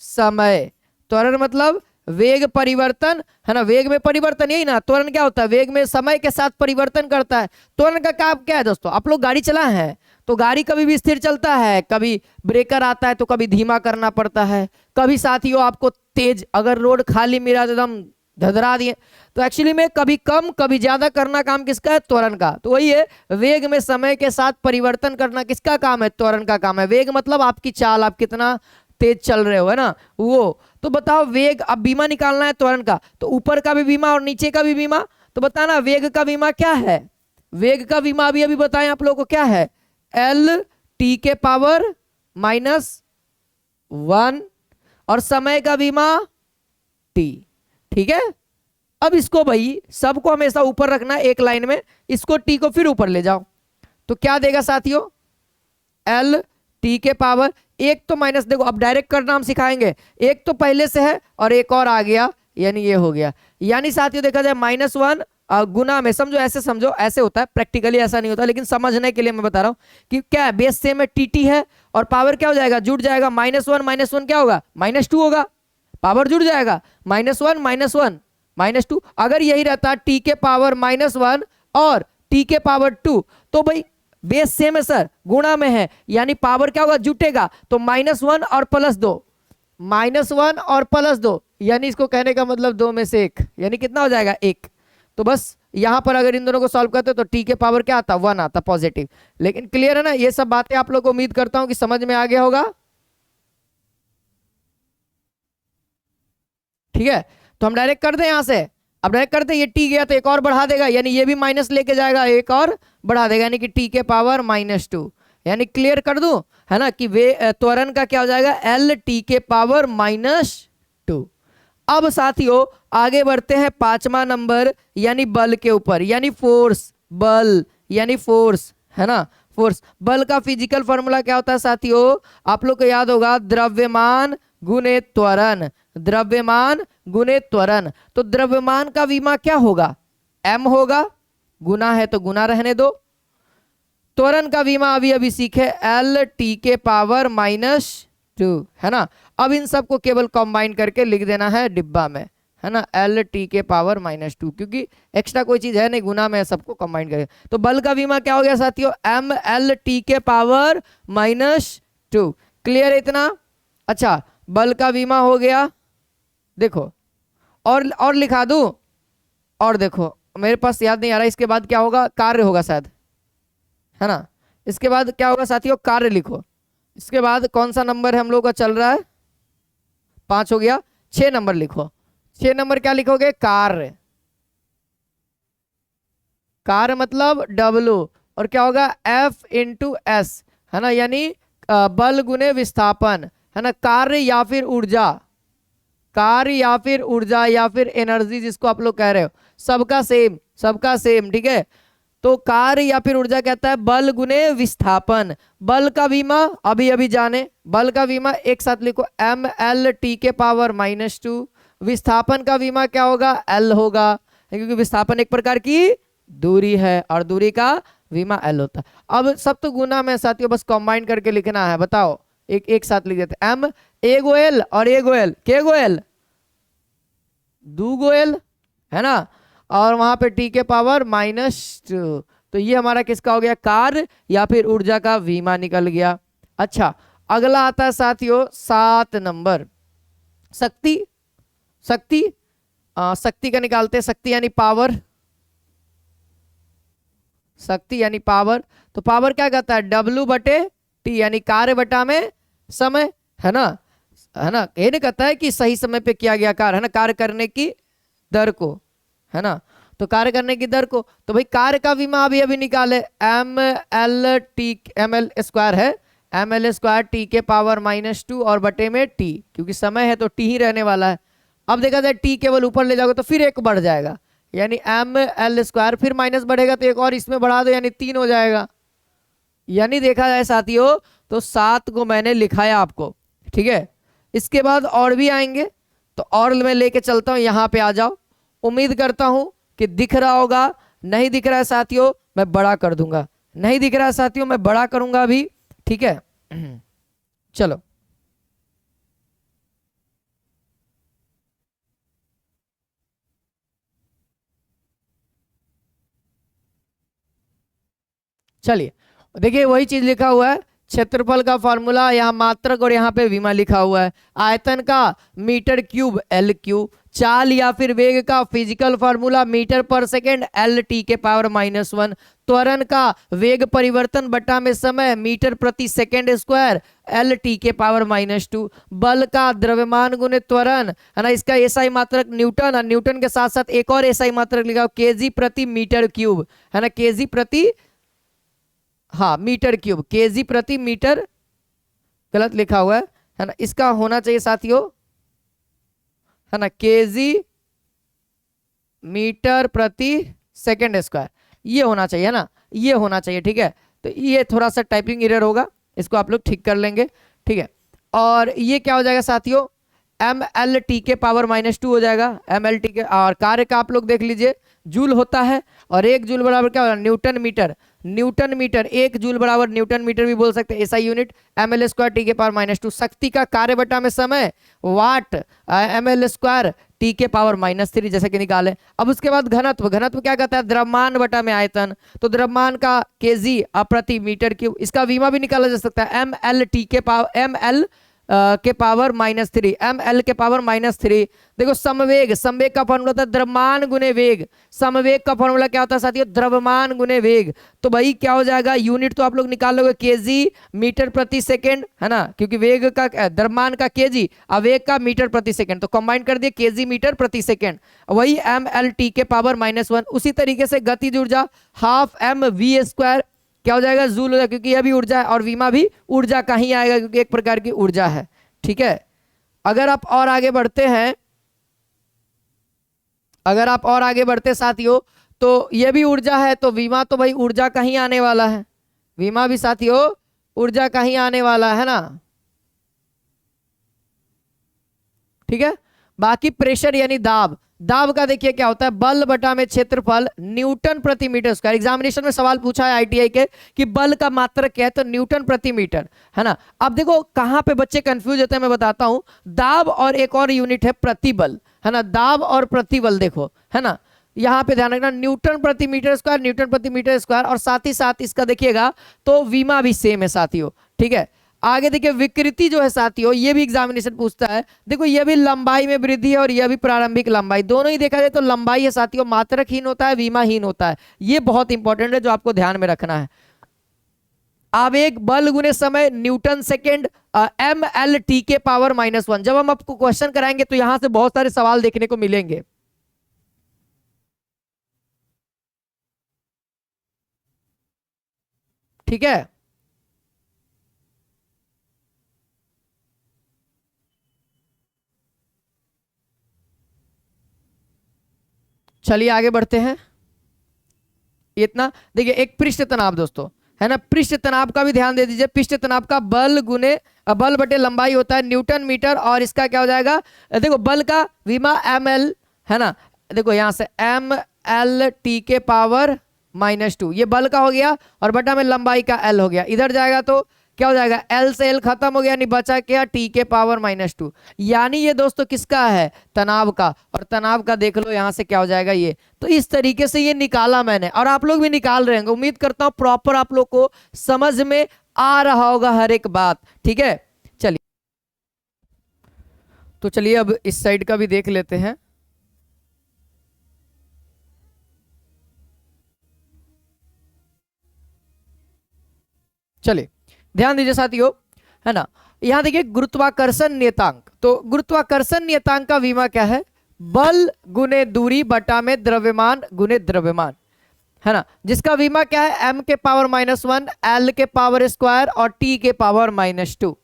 समय। त्वरण मतलब वेग परिवर्तन, है ना, वेग में परिवर्तन, यही ना त्वरण क्या होता है, वेग में समय के साथ परिवर्तन करता है। त्वरण का काम क्या है दोस्तों, आप लोग गाड़ी चलाए हैं तो गाड़ी कभी भी स्थिर चलता है, कभी ब्रेकर आता है तो कभी धीमा करना पड़ता है, कभी साथियों आपको तेज, अगर रोड खाली मिला एकदम धधरा दिए। तो एक्चुअली में कभी कम कभी ज्यादा करना काम किसका है? त्वरण का। तो वही है, वेग में समय के साथ परिवर्तन करना किसका काम है? त्वरण का काम है। वेग मतलब आपकी चाल, आप कितना तेज चल रहे हो, है ना वो। तो बताओ वेग, अब बीमा निकालना है त्वरण का, तो ऊपर का भी बीमा और नीचे का भी बीमा। तो बताना वेग का बीमा क्या है? वेग का बीमा अभी अभी बताएं आप लोगों को क्या है? एल टी के पावर -1, और समय का बीमा टी। ठीक है, अब इसको भाई सबको हमेशा ऊपर रखना है एक लाइन में, इसको टी को फिर ऊपर ले जाओ, तो क्या देगा साथियों? एल टी के पावर, एक तो माइनस, देखो अब डायरेक्ट करना हम सिखाएंगे, एक तो पहले से है और एक और आ गया, यानी ये हो गया। यानी साथियों देखा जाए -1 गुना में, समझो ऐसे, समझो ऐसे होता है, प्रैक्टिकली ऐसा नहीं होता, लेकिन समझने के लिए मैं बता रहा हूं कि क्या है, बेस सेम है, टी है, और पावर क्या हो जाएगा? जुड़ जाएगा। -1 क्या होगा? -2 होगा। पावर जुड़ जाएगा, -1 -2। अगर यही रहता टी के पावर -1 और टी के पावर 2, तो भाई बेस सेम है सर, गुणा में है, यानी पावर क्या होगा? जुटेगा। तो -1 और +2, -1 और +2, यानी इसको कहने का मतलब 2 में से 1, यानी कितना हो जाएगा? 1। तो बस यहां पर अगर इन दोनों को सॉल्व करते तो टी के पावर क्या आता? 1 आता, पॉजिटिव। लेकिन क्लियर है ना? ये सब बातें आप लोग को उम्मीद करता हूं कि समझ में आ गया होगा। ठीक है, तो हम डायरेक्ट कर दें यहां से। अब डायरेक्ट करते, ये टी गया तो एक और बढ़ा देगा, यानी ये भी माइनस लेके जाएगा, एक और बढ़ा देगा, यानी कि टी के पावर -2। यानी क्लियर कर दूं, है ना, कि वे त्वरण का क्या हो जाएगा? एल टी के पावर -2। अब साथियों आगे बढ़ते हैं 5वां नंबर, यानी बल के ऊपर, यानी फोर्स। बल यानी फोर्स, है ना, फोर्स। बल का फिजिकल फॉर्मूला क्या होता है साथियों? आप लोग को याद होगा, द्रव्यमान गुणे त्वरण। द्रव्यमान गुणे त्वरण। तो द्रव्यमान का विमा क्या होगा? m होगा, गुना है तो गुना रहने दो। त्वरण का विमा अभी अभी सीखे, एल टी के पावर -2, है ना। अब इन सबको केवल कंबाइन करके लिख देना है डिब्बा में, है ना, एल टी के पावर -2, क्योंकि एक्स्ट्रा कोई चीज है नहीं, गुना में सबको कंबाइन करके। तो बल का विमा क्या हो गया साथियों? एम एल टी के पावर -2। क्लियर है इतना? अच्छा, बल का विमा हो गया। देखो और लिखा दूं, और देखो मेरे पास याद नहीं आ रहा, इसके बाद क्या होगा? कार्य होगा शायद, है ना। इसके बाद क्या होगा साथियों? कार्य लिखो। इसके बाद कौन सा नंबर है हम लोग का चल रहा है? 5 हो गया। 6 नंबर लिखो। 6 नंबर क्या लिखोगे? कार्य। कार्य मतलब W, और क्या होगा? F × S, है ना, यानी बल गुने विस्थापन, है ना। कार्य या फिर ऊर्जा, कार्य या फिर ऊर्जा या फिर एनर्जी, जिसको आप लोग कह रहे हो, सबका सेम, सबका सेम। ठीक है, तो कार्य या फिर ऊर्जा कहता है बल गुने विस्थापन। बल का बीमा अभी अभी जाने, बल का बीमा एक साथ लिखो, एम एल टी के पावर -2। विस्थापन का बीमा क्या होगा? एल होगा, क्योंकि विस्थापन एक प्रकार की दूरी है और दूरी का बीमा एल होता है। अब सब तो गुना में साथियों, बस कंबाइन करके लिखना है। बताओ, एक एक साथ लिख देते, एम ए गो एल और ए गो एल, के गो एल? 2 गो एल, है ना, और वहां पे टी के पावर -2। तो ये हमारा किसका हो गया? कार्य या फिर ऊर्जा का बीमा निकल गया। अच्छा, अगला आता है साथियों 7 नंबर, शक्ति। शक्ति, शक्ति का निकालते हैं, शक्ति यानी पावर। शक्ति यानी पावर, तो पावर क्या कहता है? W/T, यानी कार्य बटा में समय, है ना, है ना। ये नहीं कहता है कि सही समय पे किया गया कार्य, है ना, कार्य करने की दर को, है ना, तो कार्य करने की दर को। तो भाई कार्य का विमा अभी अभी निकाले, ml² है, ml² टी के पावर -2 और बटे में टी, क्योंकि समय है तो टी ही रहने वाला है। अब देखा जाए टी केवल ऊपर ले जाओगे तो फिर एक बढ़ जाएगा, यानी ml², फिर माइनस बढ़ेगा तो एक और इसमें बढ़ा दो, यानी 3 हो जाएगा। यानी देखा जाए साथियों तो 7 को मैंने लिखाया आपको, ठीक है। इसके बाद और भी आएंगे, तो और मैं लेके चलता हूं, यहां पे आ जाओ। उम्मीद करता हूं कि दिख रहा होगा। नहीं दिख रहा है साथियों, मैं बड़ा कर दूंगा। नहीं दिख रहा है साथियों, मैं बड़ा करूंगा अभी, ठीक है। चलो, चलिए देखिए, वही चीज लिखा हुआ है क्षेत्रफल का फॉर्मूला यहाँ मात्रक और यहाँ पे विमा लिखा हुआ है। आयतन का मीटर क्यूब एल क्यू। चाल या फिर वेग का फिजिकल फॉर्मूला मीटर पर सेकेंड एल टी के पावर -1। त्वरण का वेग परिवर्तन बटा में समय मीटर प्रति सेकेंड स्क्वायर एल टी के पावर -2। बल का द्रव्यमान गुने त्वरण है ना, इसका एसआई मात्रक न्यूटन, और न्यूटन के साथ साथ एक और एसआई मात्रक लिखा केजी प्रति मीटर क्यूब है ना, केजी प्रति, हाँ मीटर क्यूब, केजी प्रति मीटर गलत लिखा हुआ है ना, इसका होना चाहिए साथियों है ना, केजी मीटर प्रति सेकेंड स्क्वायर, ये होना चाहिए ना, ये होना चाहिए। ठीक है, तो ये थोड़ा सा टाइपिंग एरर होगा, इसको आप लोग ठीक कर लेंगे। ठीक है, और ये क्या हो जाएगा साथियों, एम एल टी के पावर -2 हो जाएगा, एम एल टी के। और कार्य का आप लोग देख लीजिए, जूल होता है, और एक जूल बराबर क्या होगा, न्यूटन मीटर। न्यूटन मीटर, एक जूल बराबर न्यूटन मीटर भी बोल सकते हैं, SI unit M L square T के पावर -2। शक्ति का कार्य बटा में समय watt M L square T के पावर -3 जैसे कि निकाले। अब उसके बाद घनत्व, घनत्व क्या कहता है, द्रव्यमान बटा में आयतन, तो द्रव्यमान का केजी प्रति मीटर क्यूब। इसका विमा भी निकाला जा सकता है, एम एल टी के पावर एम एल के पावर -3, एम एल के पावर -3। देखो समवेग, समवेग का फॉर्मूला होता है द्रव्यमान गुने वेग। समवेग का फॉर्मूला क्या होता है साथियों, द्रव्यमान गुने वेग। तो भाई क्या हो जाएगा, यूनिट तो आप लोग निकाल लोगे केजी मीटर प्रति सेकंड है ना, क्योंकि वेग का द्रव्यमान का केजी और वेग का मीटर प्रति सेकंड, तो कंबाइन कर दिए केजी मीटर प्रति सेकंड, वही एम एल टी के पावर -1। उसी तरीके से गतिज ऊर्जा हाफ एम वी स्क्वायर क्या हो जाएगा, जूल हो जाएगा, क्योंकि यह भी ऊर्जा है और विमा भी ऊर्जा का ही आएगा, क्योंकि एक प्रकार की ऊर्जा है। ठीक है, अगर आप और आगे बढ़ते हैं, अगर आप और आगे बढ़ते साथियों, तो यह भी ऊर्जा है, तो विमा तो भाई ऊर्जा का ही आने वाला है, विमा भी साथियों ऊर्जा का ही आने वाला है ना। ठीक है, बाकी प्रेशर यानी दाब, दाब का देखिए क्या होता है, बल बटा में क्षेत्रफल न्यूटन प्रति मीटर स्क्वायर। एग्जामिनेशन में सवाल पूछा है आईटीआई के कि बल का मात्रक क्या है, तो न्यूटन प्रति मीटर है ना। अब देखो कहां पे बच्चे कंफ्यूज होते हैं, मैं बताता हूं। दाब और एक और यूनिट है प्रतिबल है ना, दाब और प्रतिबल देखो है ना, यहां पे ध्यान रखना, न्यूटन प्रति मीटर स्क्वायर, न्यूटन प्रति मीटर स्क्वायर, और साथ ही साथ इसका देखिएगा तो विमा भी सेम है साथियों। ठीक है, आगे देखिए विकृति जो है साथियों, ये भी एग्जामिनेशन पूछता है। देखो ये भी लंबाई में वृद्धि है और यह भी प्रारंभिक लंबाई, दोनों ही देखा जाए तो लंबाई है साथियों, मात्रकहीन होता है, विमाहीन होता है। ये बहुत इंपॉर्टेंट है जो आपको ध्यान में रखना है। आवेग बल गुने समय newton second M L T के पावर -1। जब हम आपको क्वेश्चन कराएंगे तो यहां से बहुत सारे सवाल देखने को मिलेंगे। ठीक है, चलिए आगे बढ़ते हैं। इतना देखिए, एक पृष्ठ तनाव दोस्तों है ना, पृष्ठ तनाव का भी ध्यान दे दीजिए। पृष्ठ तनाव का बल गुने बल बटे लंबाई होता है न्यूटन मीटर, और इसका क्या हो जाएगा, देखो बल का विमा एम एल है ना, देखो यहां से एम एल टी के पावर -2, ये बल का हो गया, और बटा में लंबाई का एल हो गया। इधर जाएगा तो क्या हो जाएगा, एल से एल खत्म हो गया, नहीं बचा क्या, टी के पावर -2। यानी ये दोस्तों किसका है, तनाव का, और तनाव का देख लो यहां से क्या हो जाएगा ये। तो इस तरीके से ये निकाला मैंने, और आप लोग भी निकाल रहे होंगे, उम्मीद करता हूं प्रॉपर आप लोग को समझ में आ रहा होगा हर एक बात। ठीक है, चलिए तो चलिए अब इस साइड का भी देख लेते हैं। चलिए ध्यान दीजिए साथियों है ना, यहां देखिए गुरुत्वाकर्षण नियतांक, तो गुरुत्वाकर्षण नियतांक का विमा क्या है, बल गुने दूरी बटा में द्रव्यमान गुने द्रव्यमान है ना, जिसका विमा क्या है, m के पावर -1 l के पावर स्क्वायर और t के पावर -2।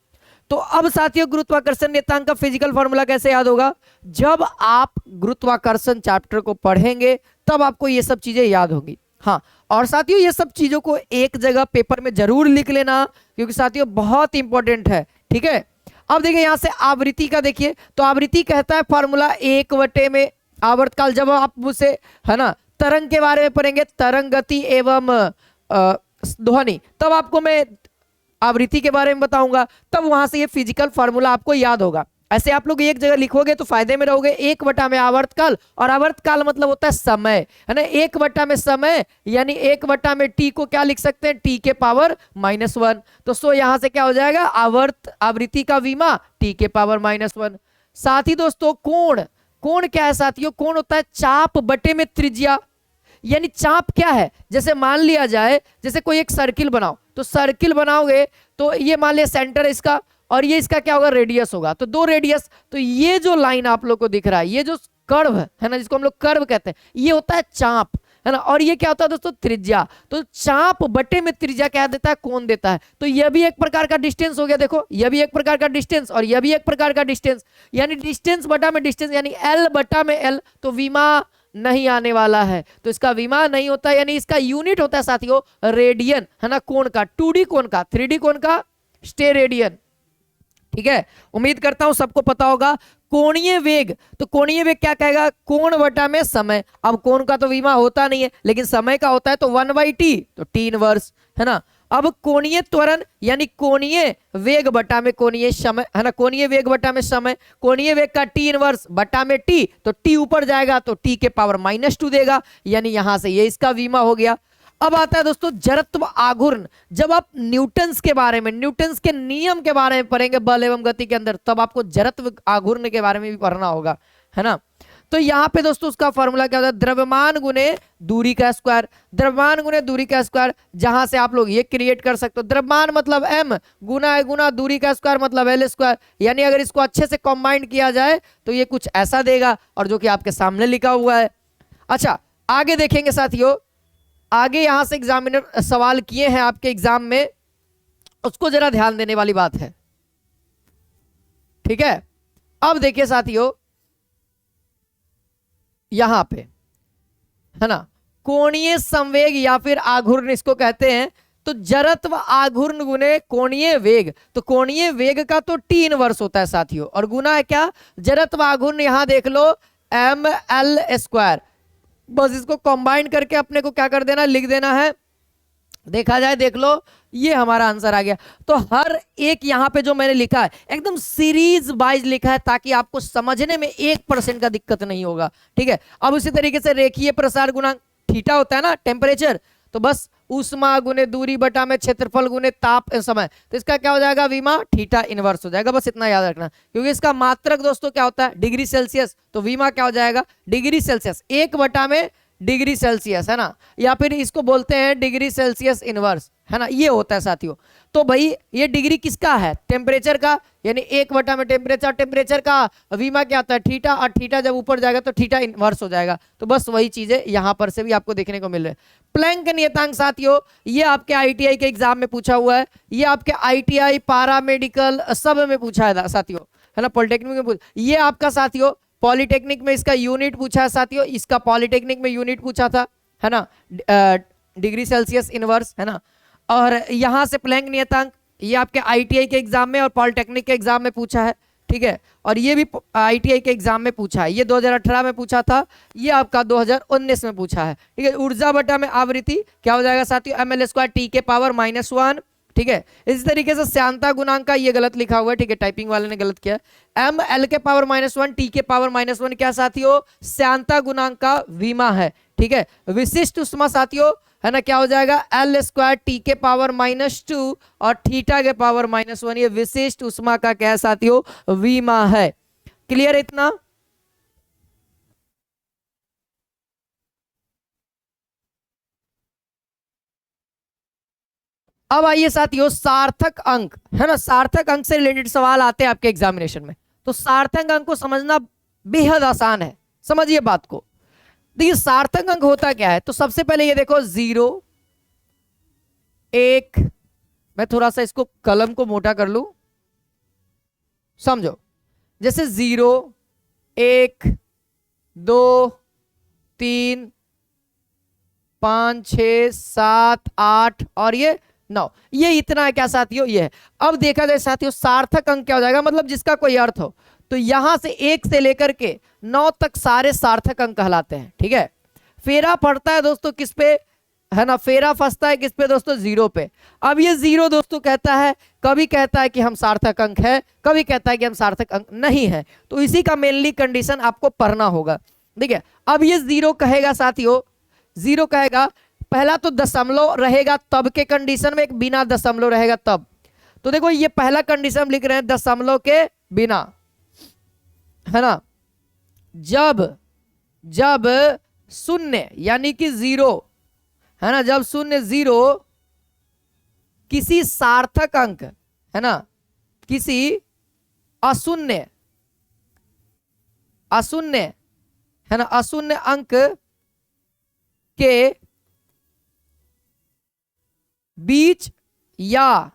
तो अब साथियों गुरुत्वाकर्षण नियतांक का फिजिकल फॉर्मूला कैसे याद होगा, जब आप गुरुत्वाकर्षण चैप्टर को पढ़ेंगे तब आपको ये सब चीजें याद होंगी। हाँ, और साथियों ये सब चीजों को एक जगह पेपर में जरूर लिख लेना, क्योंकि साथियों बहुत इंपॉर्टेंट है। ठीक है, अब देखिए यहां से आवृत्ति का देखिए, तो आवृत्ति कहता है फॉर्मूला 1 में आवर्तकाल। जब आप मुझसे है ना तरंग के बारे में पढ़ेंगे, तरंग गति एवं ध्वनि, तब आपको मैं आवृत्ति के बारे में बताऊंगा, तब वहां से ये फिजिकल फॉर्मूला आपको याद होगा। ऐसे आप लोग एक जगह लिखोगे तो फायदे में रहोगे। 1/में आवर्तकाल, और आवर्तकाल मतलब होता है समय, है ना। 1/में समय यानी 1/में टी को क्या लिख सकते हैं, टी के पावर -1। तो सो यहां से क्या हो जाएगा, आवृत्ति का विमा टी के पावर -1। साथ ही दोस्तों कोण, कोण क्या है साथियों, कोण होता है चाप बटे में त्रिज्या। यानी चाप क्या है, जैसे मान लिया जाए जैसे कोई एक सर्किल बनाओ, तो सर्किल बनाओगे तो ये मान लिया सेंटर है इसका, और ये इसका क्या होगा, रेडियस होगा। तो दो रेडियस, तो ये जो लाइन आप लोग को दिख रहा है, ये जो कर्व है ना, जिसको हम लोग कर्व कहते हैं, ये होता है चाप, है ना। और ये क्या होता है दोस्तों, त्रिज्या। तो चाप बटे में त्रिज्या क्या देता है, कोण देता है। तो यह भी एक प्रकार का डिस्टेंस हो गया, देखो यह भी एक प्रकार का डिस्टेंस और यह भी एक प्रकार का डिस्टेंस, यानी डिस्टेंस बटा में डिस्टेंस, यानी एल बटा में एल। तो विमा नहीं आने वाला है, तो इसका विमा नहीं होता, यानी इसका यूनिट होता है साथियों रेडियन, है ना। कोण का, 2D कोण का, 3D कोण का स्टेरेडियन। ठीक है, उम्मीद करता हूं सबको पता होगा। कोणीय वेग, तो कोणीय वेग क्या कहेगा, कोण बटा में समय। अब कोण का तो विमा होता नहीं है, लेकिन समय का होता है, तो 1/t, तो t इनवर्स, है ना। अब कोणीय त्वरण यानी कोणीय वेग बटा में कोणीय समय, है ना। कोणीय वेग बटा में समय, कोणीय वेग का t इनवर्स बटा में t, तो t ऊपर जाएगा तो t के पावर -2 देगा, यानी यहां से ये इसका विमा हो गया। अब आता है दोस्तों जड़त्व आघूर्ण। जब आप न्यूटन्स के बारे में, न्यूटन्स के नियम के बारे में पढ़ेंगे बल एवं गति के अंदर, तब आपको जड़त्व आघूर्ण के बारे में भी पढ़ना होगा, है ना। तो यहाँ पे दोस्तों उसका फॉर्मूला क्या होता है, द्रव्यमान गुने दूरी का स्क्वायर, द्रव्यमान गुने दूरी का स्क्वायर। जहां से आप लोग ये क्रिएट कर सकते हो, द्रव्यमान मतलब m, गुना है गुना दूरी का स्क्वायर मतलब l स्क्वायर। यानी अगर इसको अच्छे से कंबाइन किया जाए तो ये कुछ ऐसा देगा, और जो कि आपके सामने लिखा हुआ है। अच्छा आगे देखेंगे साथियों, आगे यहां से एग्जामिनर सवाल किए हैं आपके एग्जाम में, उसको जरा ध्यान देने वाली बात है। ठीक है, अब देखिए साथियों यहां पे, है ना, कोणीय संवेग या फिर आघूर्ण इसको कहते हैं। तो जड़त्व आघूर्ण गुने कोणीय वेग, तो कोणीय वेग का तो t इनवर्स होता है साथियों, और गुना है क्या, जड़त्व आघूर्ण। यहां देख लो ml स्क्वायर, बस इसको कंबाइन करके अपने को क्या कर देना, लिख देना है। देखा जाए, देख लो ये हमारा आंसर आ गया। तो हर एक यहाँ पे जो मैंने लिखा है एकदम सीरीज वाइज लिखा है, ताकि आपको समझने में 1% का दिक्कत नहीं होगा। ठीक है, अब उसी तरीके से रेखीय प्रसार गुणांक थीटा होता है ना, टेम्परेचर, तो बस ऊष्मा गुने दूरी बटा में क्षेत्रफल गुने ताप समय, तो इसका क्या हो जाएगा, विमा थीटा इनवर्स हो जाएगा। बस इतना याद रखना, क्योंकि इसका मात्रक दोस्तों क्या होता है, डिग्री सेल्सियस, तो विमा क्या हो जाएगा, डिग्री सेल्सियस, 1/में डिग्री सेल्सियस, है ना, या फिर इसको बोलते हैं डिग्री सेल्सियस इनवर्स, है ना, ये होता है साथियों। तो भाई ये डिग्री किसका है, टेम्परेचर का, यानी 1/में टेम्परेचर, टेम्परेचर का विमा क्या होता है, थीटा, और थीटा जब ऊपर जाएगा तो थीटा इनवर्स हो जाएगा। तो बस वही चीजें यहां पर से भी आपको देखने को मिल रहे हैं। प्लैंक नियतांक साथियों, ये आपके आईटीआई के एग्जाम में पूछा हुआ है, ये आपके आईटीआई पैरामेडिकल सब में पूछा है साथियों, है ना, पॉलिटेक्निक में ये आपका साथियों, पॉलिटेक्निक में इसका यूनिट पूछा है साथियों, इसका पॉलिटेक्निक में यूनिट पूछा था, है ना, डिग्री सेल्सियस इनवर्स, है ना। और यहां से प्लैंक नियतांक ये आपके आईटीआई के एग्जाम में और पॉलिटेक्निक के एग्जाम में पूछा है। ठीक है, और ये भी आईटीआई के एग्जाम में पूछा है, ये 2018 में पूछा था, ये आपका 2019 में पूछा है। ठीक है, ऊर्जा बटा में आवृत्ति क्या हो जाएगा साथियों, ml स्क्वायर t के पावर -1। ठीक है, इसी तरीके से श्यानता गुणांक का ये गलत लिखा हुआ है, ठीक है, टाइपिंग वाले ने गलत किया, ml के पावर -1 t के पावर -1 क्या साथियों, श्यानता गुणांक का विमा है। ठीक है, विशिष्ट उष्मा साथियों, है ना, क्या हो जाएगा, l स्क्वायर t के पावर -2 और थीटा के पावर -1, ये विशिष्ट उष्मा का क्या है साथियों, विमा है। क्लियर है इतना। अब आइए साथियों सार्थक अंक, है ना, सार्थक अंक से रिलेटेड सवाल आते हैं आपके एग्जामिनेशन में। तो सार्थक अंक को समझना बेहद आसान है, समझिए बात को। देखिए सार्थक अंक होता क्या है, तो सबसे पहले ये देखो 0 1, मैं थोड़ा सा इसको कलम को मोटा कर लूं, समझो, जैसे 0 1 2 3 5 6 7 8 और ये 9, ये इतना है क्या साथियों, ये है। अब देखा जाए साथियों सार्थक अंक क्या हो जाएगा, मतलब जिसका कोई अर्थ हो, तो यहां से 1 से लेकर के 9 तक सारे सार्थक अंक कहलाते हैं। ठीक है, फेरा पड़ता है दोस्तों किस पे, है ना, फेरा फंसता है किस पे दोस्तों, जीरो पे। अब ये जीरो दोस्तों कहता है, कभी कहता है कि हम सार्थक अंक है, कभी कहता है कि हम सार्थक अंक नहीं है। तो इसी का मेनली कंडीशन आपको पढ़ना होगा। देखिए अब ये जीरो कहेगा साथियों, जीरो कहेगा, पहला तो दशमलव रहेगा तब के कंडीशन में, एक बिना दशमलव रहेगा तब। तो देखो ये पहला कंडीशन हम लिख रहे हैं दशमलव के बिना, है ना। जब शून्य यानी कि जीरो, है ना, जब शून्य जीरो किसी सार्थक अंक, है ना, किसी अशून्य है ना, अशून्य अंक के बीच या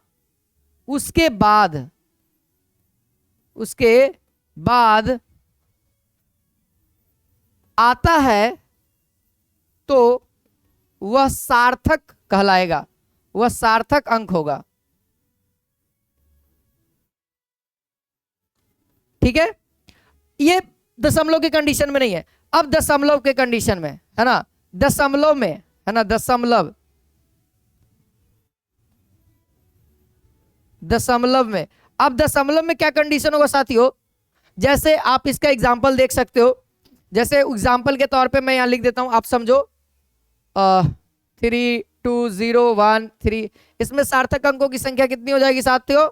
उसके बाद आता है तो वह सार्थक कहलाएगा, वह सार्थक अंक होगा। ठीक है, ये दशमलव के कंडीशन में नहीं है। अब दशमलव के कंडीशन में, है ना, दशमलव में, है ना, दशमलव में, अब दशमलव में क्या कंडीशन होगा साथियों, जैसे आप इसका एग्जांपल देख सकते हो। जैसे एग्जांपल के तौर पे मैं यहां लिख देता हूं, आप समझो 3 2 0 1 3। इसमें सार्थक अंकों की संख्या कितनी हो जाएगी साथियों,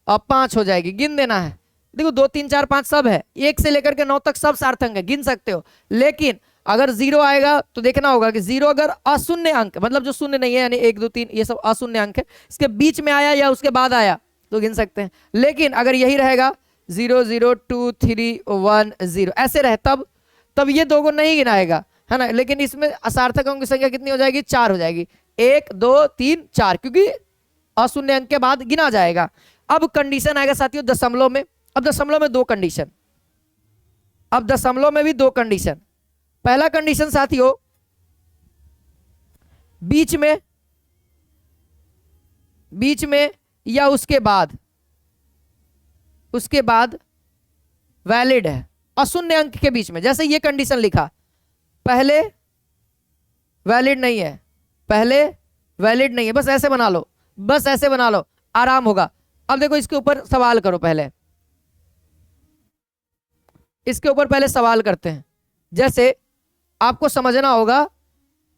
5 हो जाएगी। गिन देना है, देखो 2 3 4 5 सब है, 1 से लेकर के 9 तक सब सार्थक है, गिन सकते हो। लेकिन अगर जीरो आएगा तो देखना होगा कि जीरो अगर अशून्य अंक, मतलब जो शून्य नहीं है, यानी 1 2 3 ये सब अशून्य अंक है, इसके बीच में आया या उसके बाद आया तो गिन सकते हैं। लेकिन अगर यही रहेगा 0 0 2 3 1 0 ऐसे रहे तब ये दो को नहीं गिनाएगा, है ना। लेकिन इसमें असार्थक अंक की संख्या कितनी हो जाएगी, 4 हो जाएगी। 1 2 3 4, क्योंकि अशून्य अंक के बाद गिना जाएगा। अब कंडीशन आएगा साथियों दशमलव में। अब दशमलव में दो कंडीशन, अब दशमलव में भी दो कंडीशन। पहला कंडीशन साथियों, बीच में या उसके बाद वैलिड है, अशून्य अंक के बीच में। जैसे ये कंडीशन लिखा, पहले वैलिड नहीं है, पहले वैलिड नहीं है, बस ऐसे बना लो, बस ऐसे बना लो, आराम होगा। अब देखो इसके ऊपर सवाल करो, पहले इसके ऊपर पहले सवाल करते हैं। जैसे आपको समझना होगा,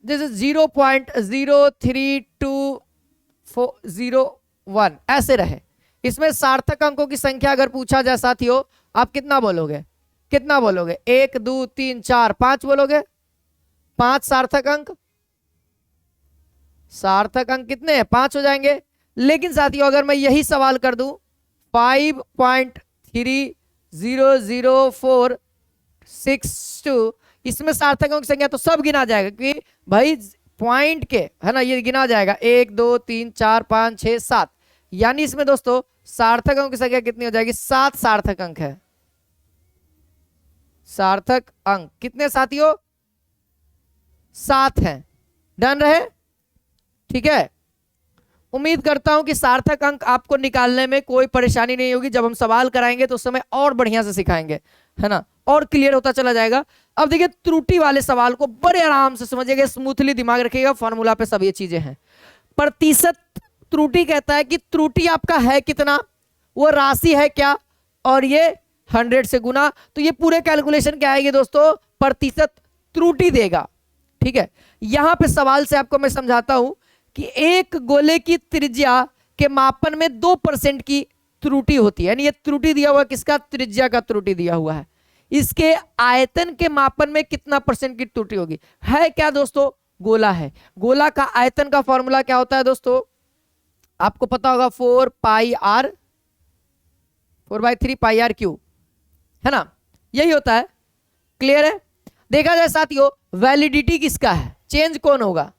जैसे 0.03201 ऐसे रहे, इसमें सार्थक अंकों की संख्या अगर पूछा जाए साथियों, आप कितना बोलोगे, 1 2 3 4 5 बोलोगे। 5 सार्थक अंक कितने हैं, 5 हो जाएंगे। लेकिन साथियों अगर मैं यही सवाल कर दूं 5.300462, इसमें सार्थक अंकों की संख्या तो सब गिना जाएगा, क्योंकि भाई पॉइंट के, है ना, ये गिना जाएगा 1 2 3 4 5 6 7। यानी इसमें दोस्तों सार्थक अंकों की संख्या कितनी हो जाएगी, 7 सार्थक अंक है। सार्थक अंक कितने साथियों, 7 हैं। डन रहे, ठीक है। उम्मीद करता हूं कि सार्थक अंक आपको निकालने में कोई परेशानी नहीं होगी। जब हम सवाल कराएंगे तो उस समय और बढ़िया से सिखाएंगे, है ना, और क्लियर होता चला जाएगा। अब देखिए त्रुटि वाले सवाल को बड़े आराम से समझिएगा, स्मूथली दिमाग रखिएगा, फॉर्मूला पे सब ये चीजें हैं। प्रतिशत त्रुटि कहता है कि त्रुटि आपका है कितना, वो राशि है क्या, और ये 100 से गुना। तो ये पूरे कैलकुलेशन क्या आएगी दोस्तों, प्रतिशत त्रुटि देगा। ठीक है, यहां पे सवाल से आपको मैं समझाता हूं कि एक गोले की त्रिज्या के मापन में 2% की त्रुटि होती है। यानी ये त्रुटि दिया हुआ किसका, त्रिज्या का त्रुटि दिया हुआ है। इसके आयतन के मापन में कितना % की त्रुटि होगी, है क्या दोस्तों, गोला है। गोला का आयतन का फॉर्मूला क्या होता है दोस्तों, आपको पता होगा 4/3 पाई आर क्यू, है ना, यही होता है। क्लियर है। देखा जाए साथियों वैलिडिटी किसका है, चेंज कौन होगा,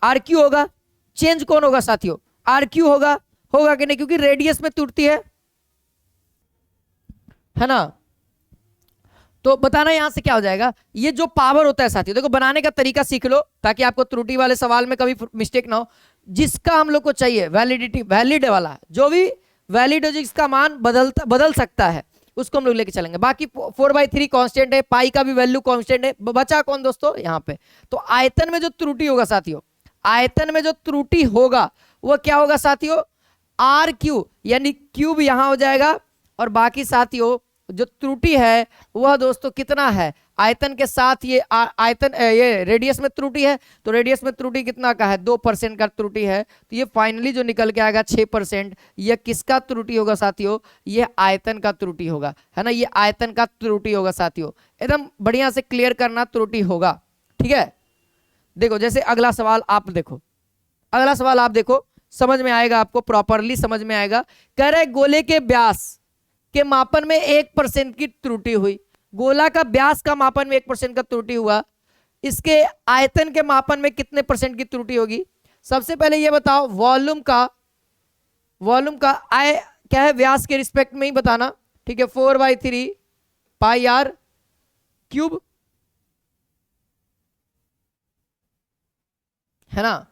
आर क्यू होगा। चेंज कौन होगा साथियों, आर क्यू होगा कि नहीं, क्योंकि रेडियस में त्रुटि है ना। तो बताना यहां से क्या हो जाएगा, ये जो पावर होता है साथियों, देखो बनाने का तरीका सीख लो ताकि आपको त्रुटि वाले सवाल में कभी मिस्टेक ना हो। जिसका हम लोग को चाहिए वैलिडिटी, वैलिड वाला, जो भी वैलिड हो जिसका मान बदल सकता है, उसको हम लोग लेके चलेंगे। बाकी 4/3 कांस्टेंट है, पाई का भी वैल्यू कांस्टेंट है। बचा कौन दोस्तों यहाँ पे, तो आयतन में जो त्रुटि होगा साथियों, आयतन में जो त्रुटि होगा वो क्या होगा साथियों, आर क्यू, यानी क्यूब यहां हो जाएगा, और बाकी साथियों जो त्रुटि है वह दोस्तों कितना है, आयतन के साथ ये आयतन ये रेडियस में त्रुटि है, तो रेडियस में त्रुटि कितना का है, 2% का त्रुटि है, तो ये फाइनली जो निकल के आएगा 6%, ये किसका त्रुटि होगा साथियों, ये आयतन का त्रुटि होगा, है ना, ये आयतन का त्रुटि होगा साथियों, एकदम बढ़िया से क्लियर करना, त्रुटि होगा, ठीक है। देखो जैसे अगला सवाल आप देखो, अगला सवाल आप देखो, समझ में आएगा आपको, प्रॉपरली समझ में आएगा। कह रहे गोले के व्यास के मापन में 1% की त्रुटि हुई, गोला का व्यास का मापन में 1% का त्रुटि हुआ, इसके आयतन के मापन में कितने परसेंट की त्रुटि होगी। सबसे पहले ये बताओ वॉल्यूम का आय क्या है, व्यास के रिस्पेक्ट में ही बताना, ठीक है, 4/3 पाई आर क्यूब, है ना,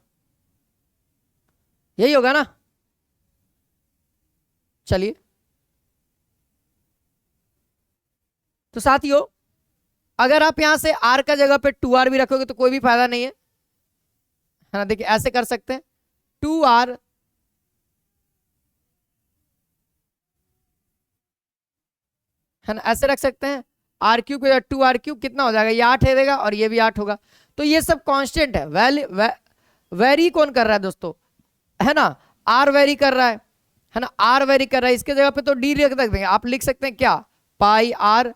यही होगा ना। चलिए तो साथियों अगर आप यहां से आर का जगह पे 2r भी रखोगे तो कोई भी फायदा नहीं है ना। देखिए ऐसे कर सकते हैं, 2r है ना, ऐसे रख सकते हैं, आर क्यूब को 2r³ कितना हो जाएगा, ये 8 है देगा और ये भी 8 होगा, तो ये सब कांस्टेंट है। वेरी कौन कर रहा है दोस्तों, है ना, आर वेरी कर रहा है ना, आर वेरी कर रहा है, इसके जगह पे तो डी रख देंगे, आप लिख सकते हैं क्या, पाई आर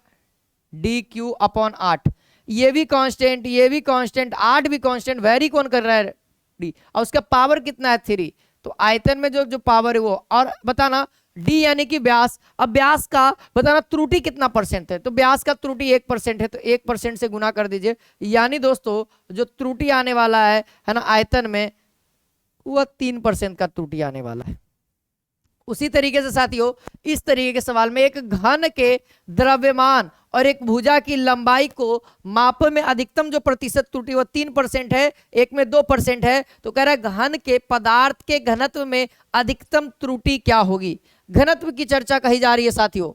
डी क्यू अपॉन 8, ये भी कांस्टेंट, ये भी कांस्टेंट, 8 भी कांस्टेंट, वेरी कौन कर रहा है, डी, और उसका पावर कितना है 3, तो आयतन में जो जो पावर है वो, और बताना डी यानी कि व्यास, अब व्यास का बताना त्रुटि कितना परसेंट है, तो व्यास का त्रुटि 1% है, तो 1% से गुना कर दीजिए, यानी दोस्तों जो त्रुटि आने वाला है ना आयतन में, वह 3% का त्रुटि आने वाला है। उसी तरीके से साथियों इस तरीके के सवाल में एक घन के द्रव्यमान और एक भुजा की लंबाई को माप में अधिकतम जो प्रतिशत त्रुटि वो 3% है, एक में 2% है, तो कह रहा है घन के पदार्थ के घनत्व में अधिकतम त्रुटि क्या होगी। घनत्व की चर्चा कही जा रही है साथियों,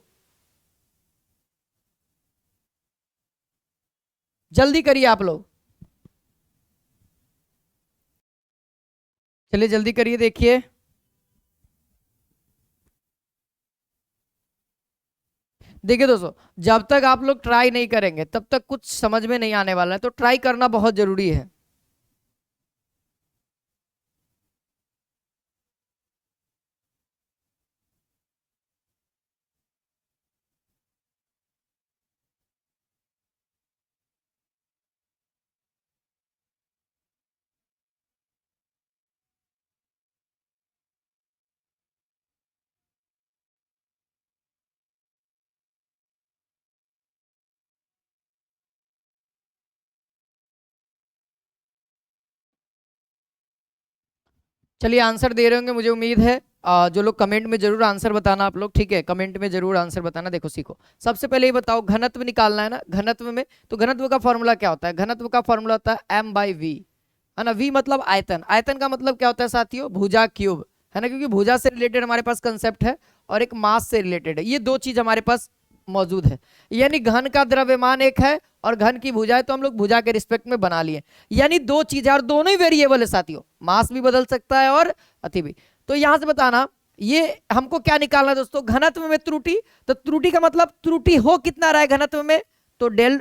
जल्दी करिए आप लोग, चलिए जल्दी करिए। देखिए देखिए दोस्तों, जब तक आप लोग ट्राई नहीं करेंगे तब तक कुछ समझ में नहीं आने वाला है, तो ट्राई करना बहुत जरूरी है। चलिए आंसर दे रहे होंगे मुझे उम्मीद है, जो लोग कमेंट में जरूर आंसर बताना आप लोग, ठीक है, कमेंट में जरूर आंसर बताना। देखो सीखो, सबसे पहले ये बताओ घनत्व निकालना है ना, घनत्व में तो घनत्व का फॉर्मूला क्या होता है, घनत्व का फॉर्मूला होता है m/v, है ना, v मतलब आयतन, आयतन का मतलब क्या होता है साथियों, भुजा क्यूब, है ना, क्योंकि भुजा से रिलेटेड हमारे पास कंसेप्ट है और एक मास से रिलेटेड है, ये दो चीज हमारे पास मौजूद है, यानी घन का द्रव्यमान एक है और घन की भुजा है, तो हम लोग भुजा के रिस्पेक्ट में बना लिए, यानी दो चीजें और दोनों ही वेरिएबल है साथियों, मास भी बदल सकता है और अति भी। तो यहां से बताना ये हमको क्या निकालना है दोस्तों, घनत्व में त्रुटि, तो त्रुटि का मतलब त्रुटि हो कितना रहा है घनत्व में, तो डेल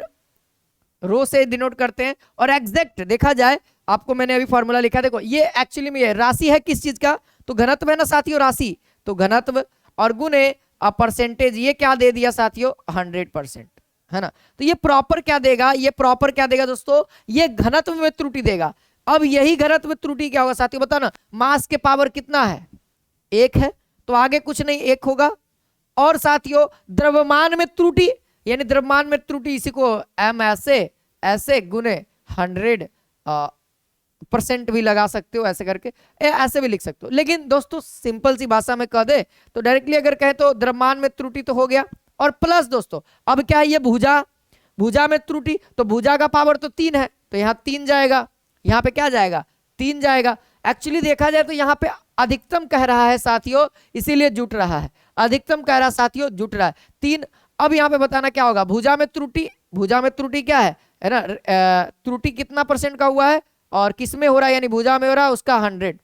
रो से डिनोट करते हैं, और एग्जैक्ट देखा जाए आपको मैंने अभी फॉर्मूला लिखा है, देखो ये एक्चुअली में ये राशि है किस चीज का, तो घनत्व है ना साथियों, राशि, तो घनत्व और गुणे परसेंटेज, ये क्या दे दिया साथियों 100%, है ना, तो ये प्रॉपर क्या देगा, ये प्रॉपर क्या देगा दोस्तों, ये घनत्व में त्रुटि देगा। अब यही घनत्व में त्रुटि क्या होगा साथियों, बताओ ना, मास के पावर कितना है, 1 है, तो आगे कुछ नहीं 1 होगा, और साथियों द्रव्यमान में त्रुटि, यानी द्रव्यमान में त्रुटि इसी को m ऐसे ऐसे गुने 100% भी लगा सकते हो, ऐसे करके ऐसे भी लिख सकते हो, लेकिन दोस्तों सिंपल सी भाषा में कह दे तो डायरेक्टली अगर कहे तो द्रव्यमान में त्रुटि तो हो गया, और प्लस दोस्तों अब क्या है, ये भुजा में त्रुटि, तो भुजा का पावर तो 3 है, तो यहाँ 3 जाएगा, यहाँ पे क्या जाएगा 3 जाएगा। एक्चुअली देखा जाए तो यहाँ पे अधिकतम कह रहा है साथियों, इसीलिए जुट रहा है, अधिकतम कह रहा है साथियों, जुट रहा है 3। अब यहाँ पे बताना क्या होगा, भुजा में त्रुटि क्या है ना, त्रुटि कितना % का हुआ है, और किस में हो रहा है यानी भुजा में हो रहा है उसका 100।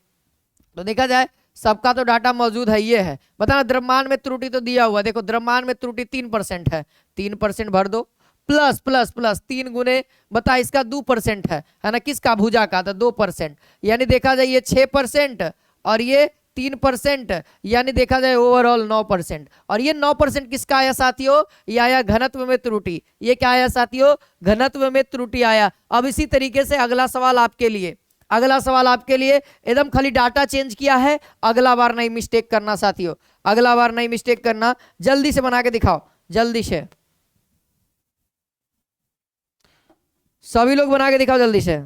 तो देखा जाए सबका तो डाटा मौजूद है, ये है। बताना द्रव्यमान में त्रुटि तो दिया हुआ, देखो द्रव्यमान में त्रुटि 3% है, 3% भर दो, प्लस प्लस प्लस 3 गुने बता इसका 2% है ना, किसका भुजा का, तो 2%, यानी देखा जाए ये 6% और ये 3%, यानी देखा जाए ओवरऑल 9%। और ये 9% किसका आया साथियों, ये आया घनत्व में त्रुटि। ये क्या आया साथियों, घनत्व में त्रुटि आया। अब इसी तरीके से अगला सवाल आपके लिए, अगला सवाल आपके लिए एकदम खाली डाटा चेंज किया है, अगला बार नहीं मिस्टेक करना साथियों, अगला बार नहीं मिस्टेक करना। जल्दी से बना के दिखाओ, जल्दी से सभी लोग बना के दिखाओ जल्दी से।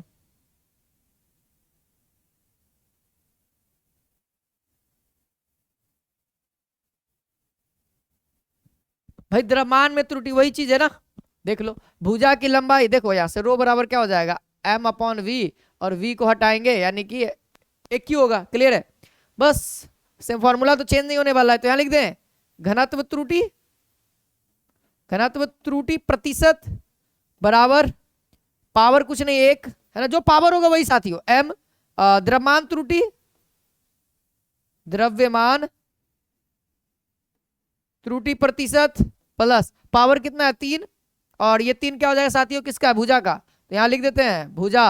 भाई द्रव्यमान में त्रुटि वही चीज है ना, देख लो भुजा की लंबाई, देखो यहां से रो बराबर क्या हो जाएगा m/v, और v को हटाएंगे यानी कि एक ही होगा। क्लियर है, बस सेम फॉर्मूला तो चेंज नहीं होने वाला है। तो यहां लिख दें घनत्व त्रुटि, घनत्व त्रुटि प्रतिशत बराबर पावर कुछ नहीं 1 है ना, जो पावर होगा वही साथियों m, द्रव्यमान त्रुटि, द्रव्यमान त्रुटि प्रतिशत प्लस पावर कितना है 3, और ये 3 क्या हो जाएगा साथियों, किसका है, भुजा का। तो यहां लिख देते हैं भुजा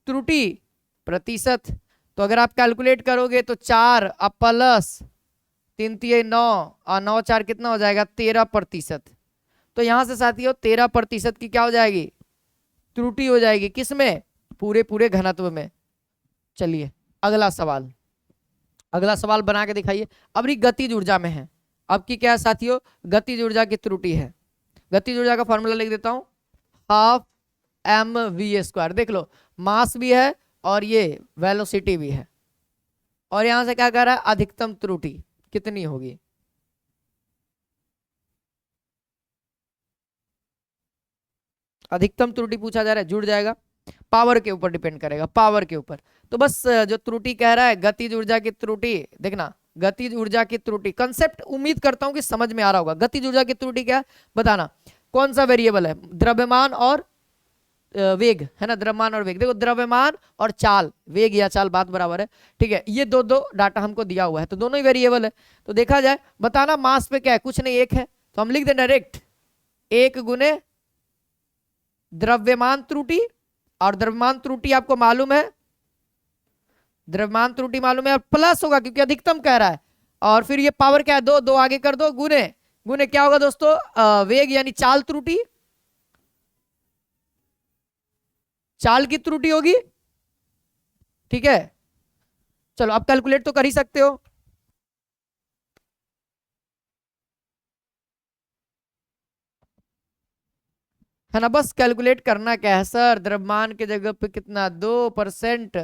त्रुटि प्रतिशत। तो अगर आप कैलकुलेट करोगे तो 4 प्लस 3 3 9 और 9 4 कितना हो जाएगा 13%। तो यहां से साथियों 13% की क्या हो जाएगी, त्रुटि हो जाएगी, किसमें, पूरे पूरे घनत्व में। चलिए अगला सवाल, अगला सवाल बना के दिखाइए। अब ये गतिज ऊर्जा में है, अब की क्या है साथियों, गतिज ऊर्जा की त्रुटि है। गतिज ऊर्जा का फॉर्मूला लिख देता हूं, हाफ mv²। देख लो मास भी है और ये वेलोसिटी भी है, और यहां से क्या कह रहा है, अधिकतम त्रुटि कितनी होगी। अधिकतम त्रुटि पूछा जा रहा है, जुड़ जाएगा, पावर के ऊपर डिपेंड करेगा, पावर के ऊपर। तो बस जो त्रुटि कह रहा है गतिज ऊर्जा की त्रुटि, देखना गतिज ऊर्जा की त्रुटि कंसेप्ट उम्मीद करता हूं कि समझ में आ रहा होगा। गतिज ऊर्जा की त्रुटि क्या है बताना, कौन सा वेरिएबल है, द्रव्यमान और वेग है ना, द्रव्यमान और वेग। देखो द्रव्यमान और चाल, वेग या चाल बात बराबर है, ठीक है। ये दो दो डाटा हमको दिया हुआ है, तो दोनों ही वेरिएबल है। तो देखा जाए बताना मास पे क्या है, कुछ नहीं 1 है, तो हम लिख दें डायरेक्ट 1 गुने द्रव्यमान त्रुटि, और द्रव्यमान त्रुटि आपको मालूम है, द्रव्यमान त्रुटि मालूम है, और प्लस होगा क्योंकि अधिकतम कह रहा है, और फिर ये पावर क्या है 2 2 आगे कर दो, गुने गुने क्या होगा दोस्तों, वेग यानी चाल त्रुटि, चाल की त्रुटि होगी, ठीक है। चलो आप कैलकुलेट तो कर ही सकते हो, है ना, बस कैलकुलेट करना क्या है सर, द्रव्यमान के जगह पे कितना 2%,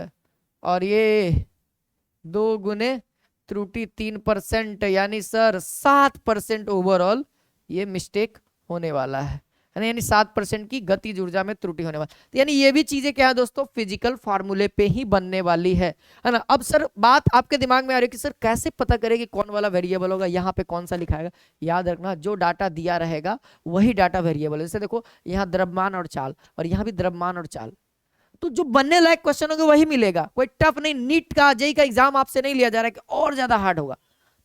और ये 2 गुने त्रुटि 3%, यानी सर 7% ओवरऑल ये मिस्टेक होने वाला है ना, यानी 7% की गतिज ऊर्जा में त्रुटि होने वाली। तो यानी ये भी चीजें क्या है दोस्तों, फिजिकल फार्मूले पे ही बनने वाली है ना। अब सर बात आपके दिमाग में आ रही है कि सर कैसे पता करें कि कौन वाला वेरिएबल होगा, यहाँ पे कौन सा लिखाएगा। याद रखना जो डाटा दिया रहेगा वही डाटा वेरिएबल है। जैसे देखो यहाँ द्रव्यमान और चाल, और यहाँ भी द्रव्यमान और चाल, तो जो बनने लायक क्वेश्चन होगा वही मिलेगा, कोई टफ नहीं। नीट का जेई का एग्जाम आपसे नहीं लिया जा रहा है कि और ज्यादा हार्ड होगा,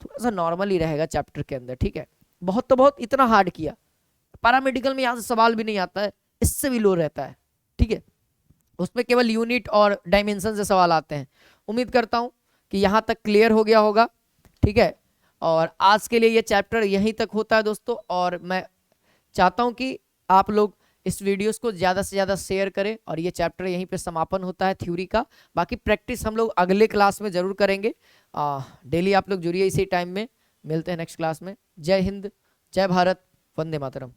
थोड़ा सा नॉर्मल ही रहेगा चैप्टर के अंदर, ठीक है। बहुत तो बहुत इतना हार्ड किया, पैरामेडिकल में यहां से सवाल भी नहीं आता है, इससे भी लो रहता है, ठीक है। उसमें केवल यूनिट और डायमेंशन से सवाल आते हैं। उम्मीद करता हूं कि यहां तक क्लियर हो गया होगा, ठीक है। और आज के लिए ये चैप्टर यहीं तक होता है दोस्तों, और मैं चाहता हूं कि आप लोग इस वीडियोस को ज़्यादा से ज़्यादा शेयर करें, और ये चैप्टर यहीं पे समापन होता है थ्योरी का। बाकी प्रैक्टिस हम लोग अगले क्लास में ज़रूर करेंगे। डेली आप लोग जुड़िए इसी टाइम में, मिलते हैं नेक्स्ट क्लास में। जय हिंद, जय भारत, वंदे मातरम।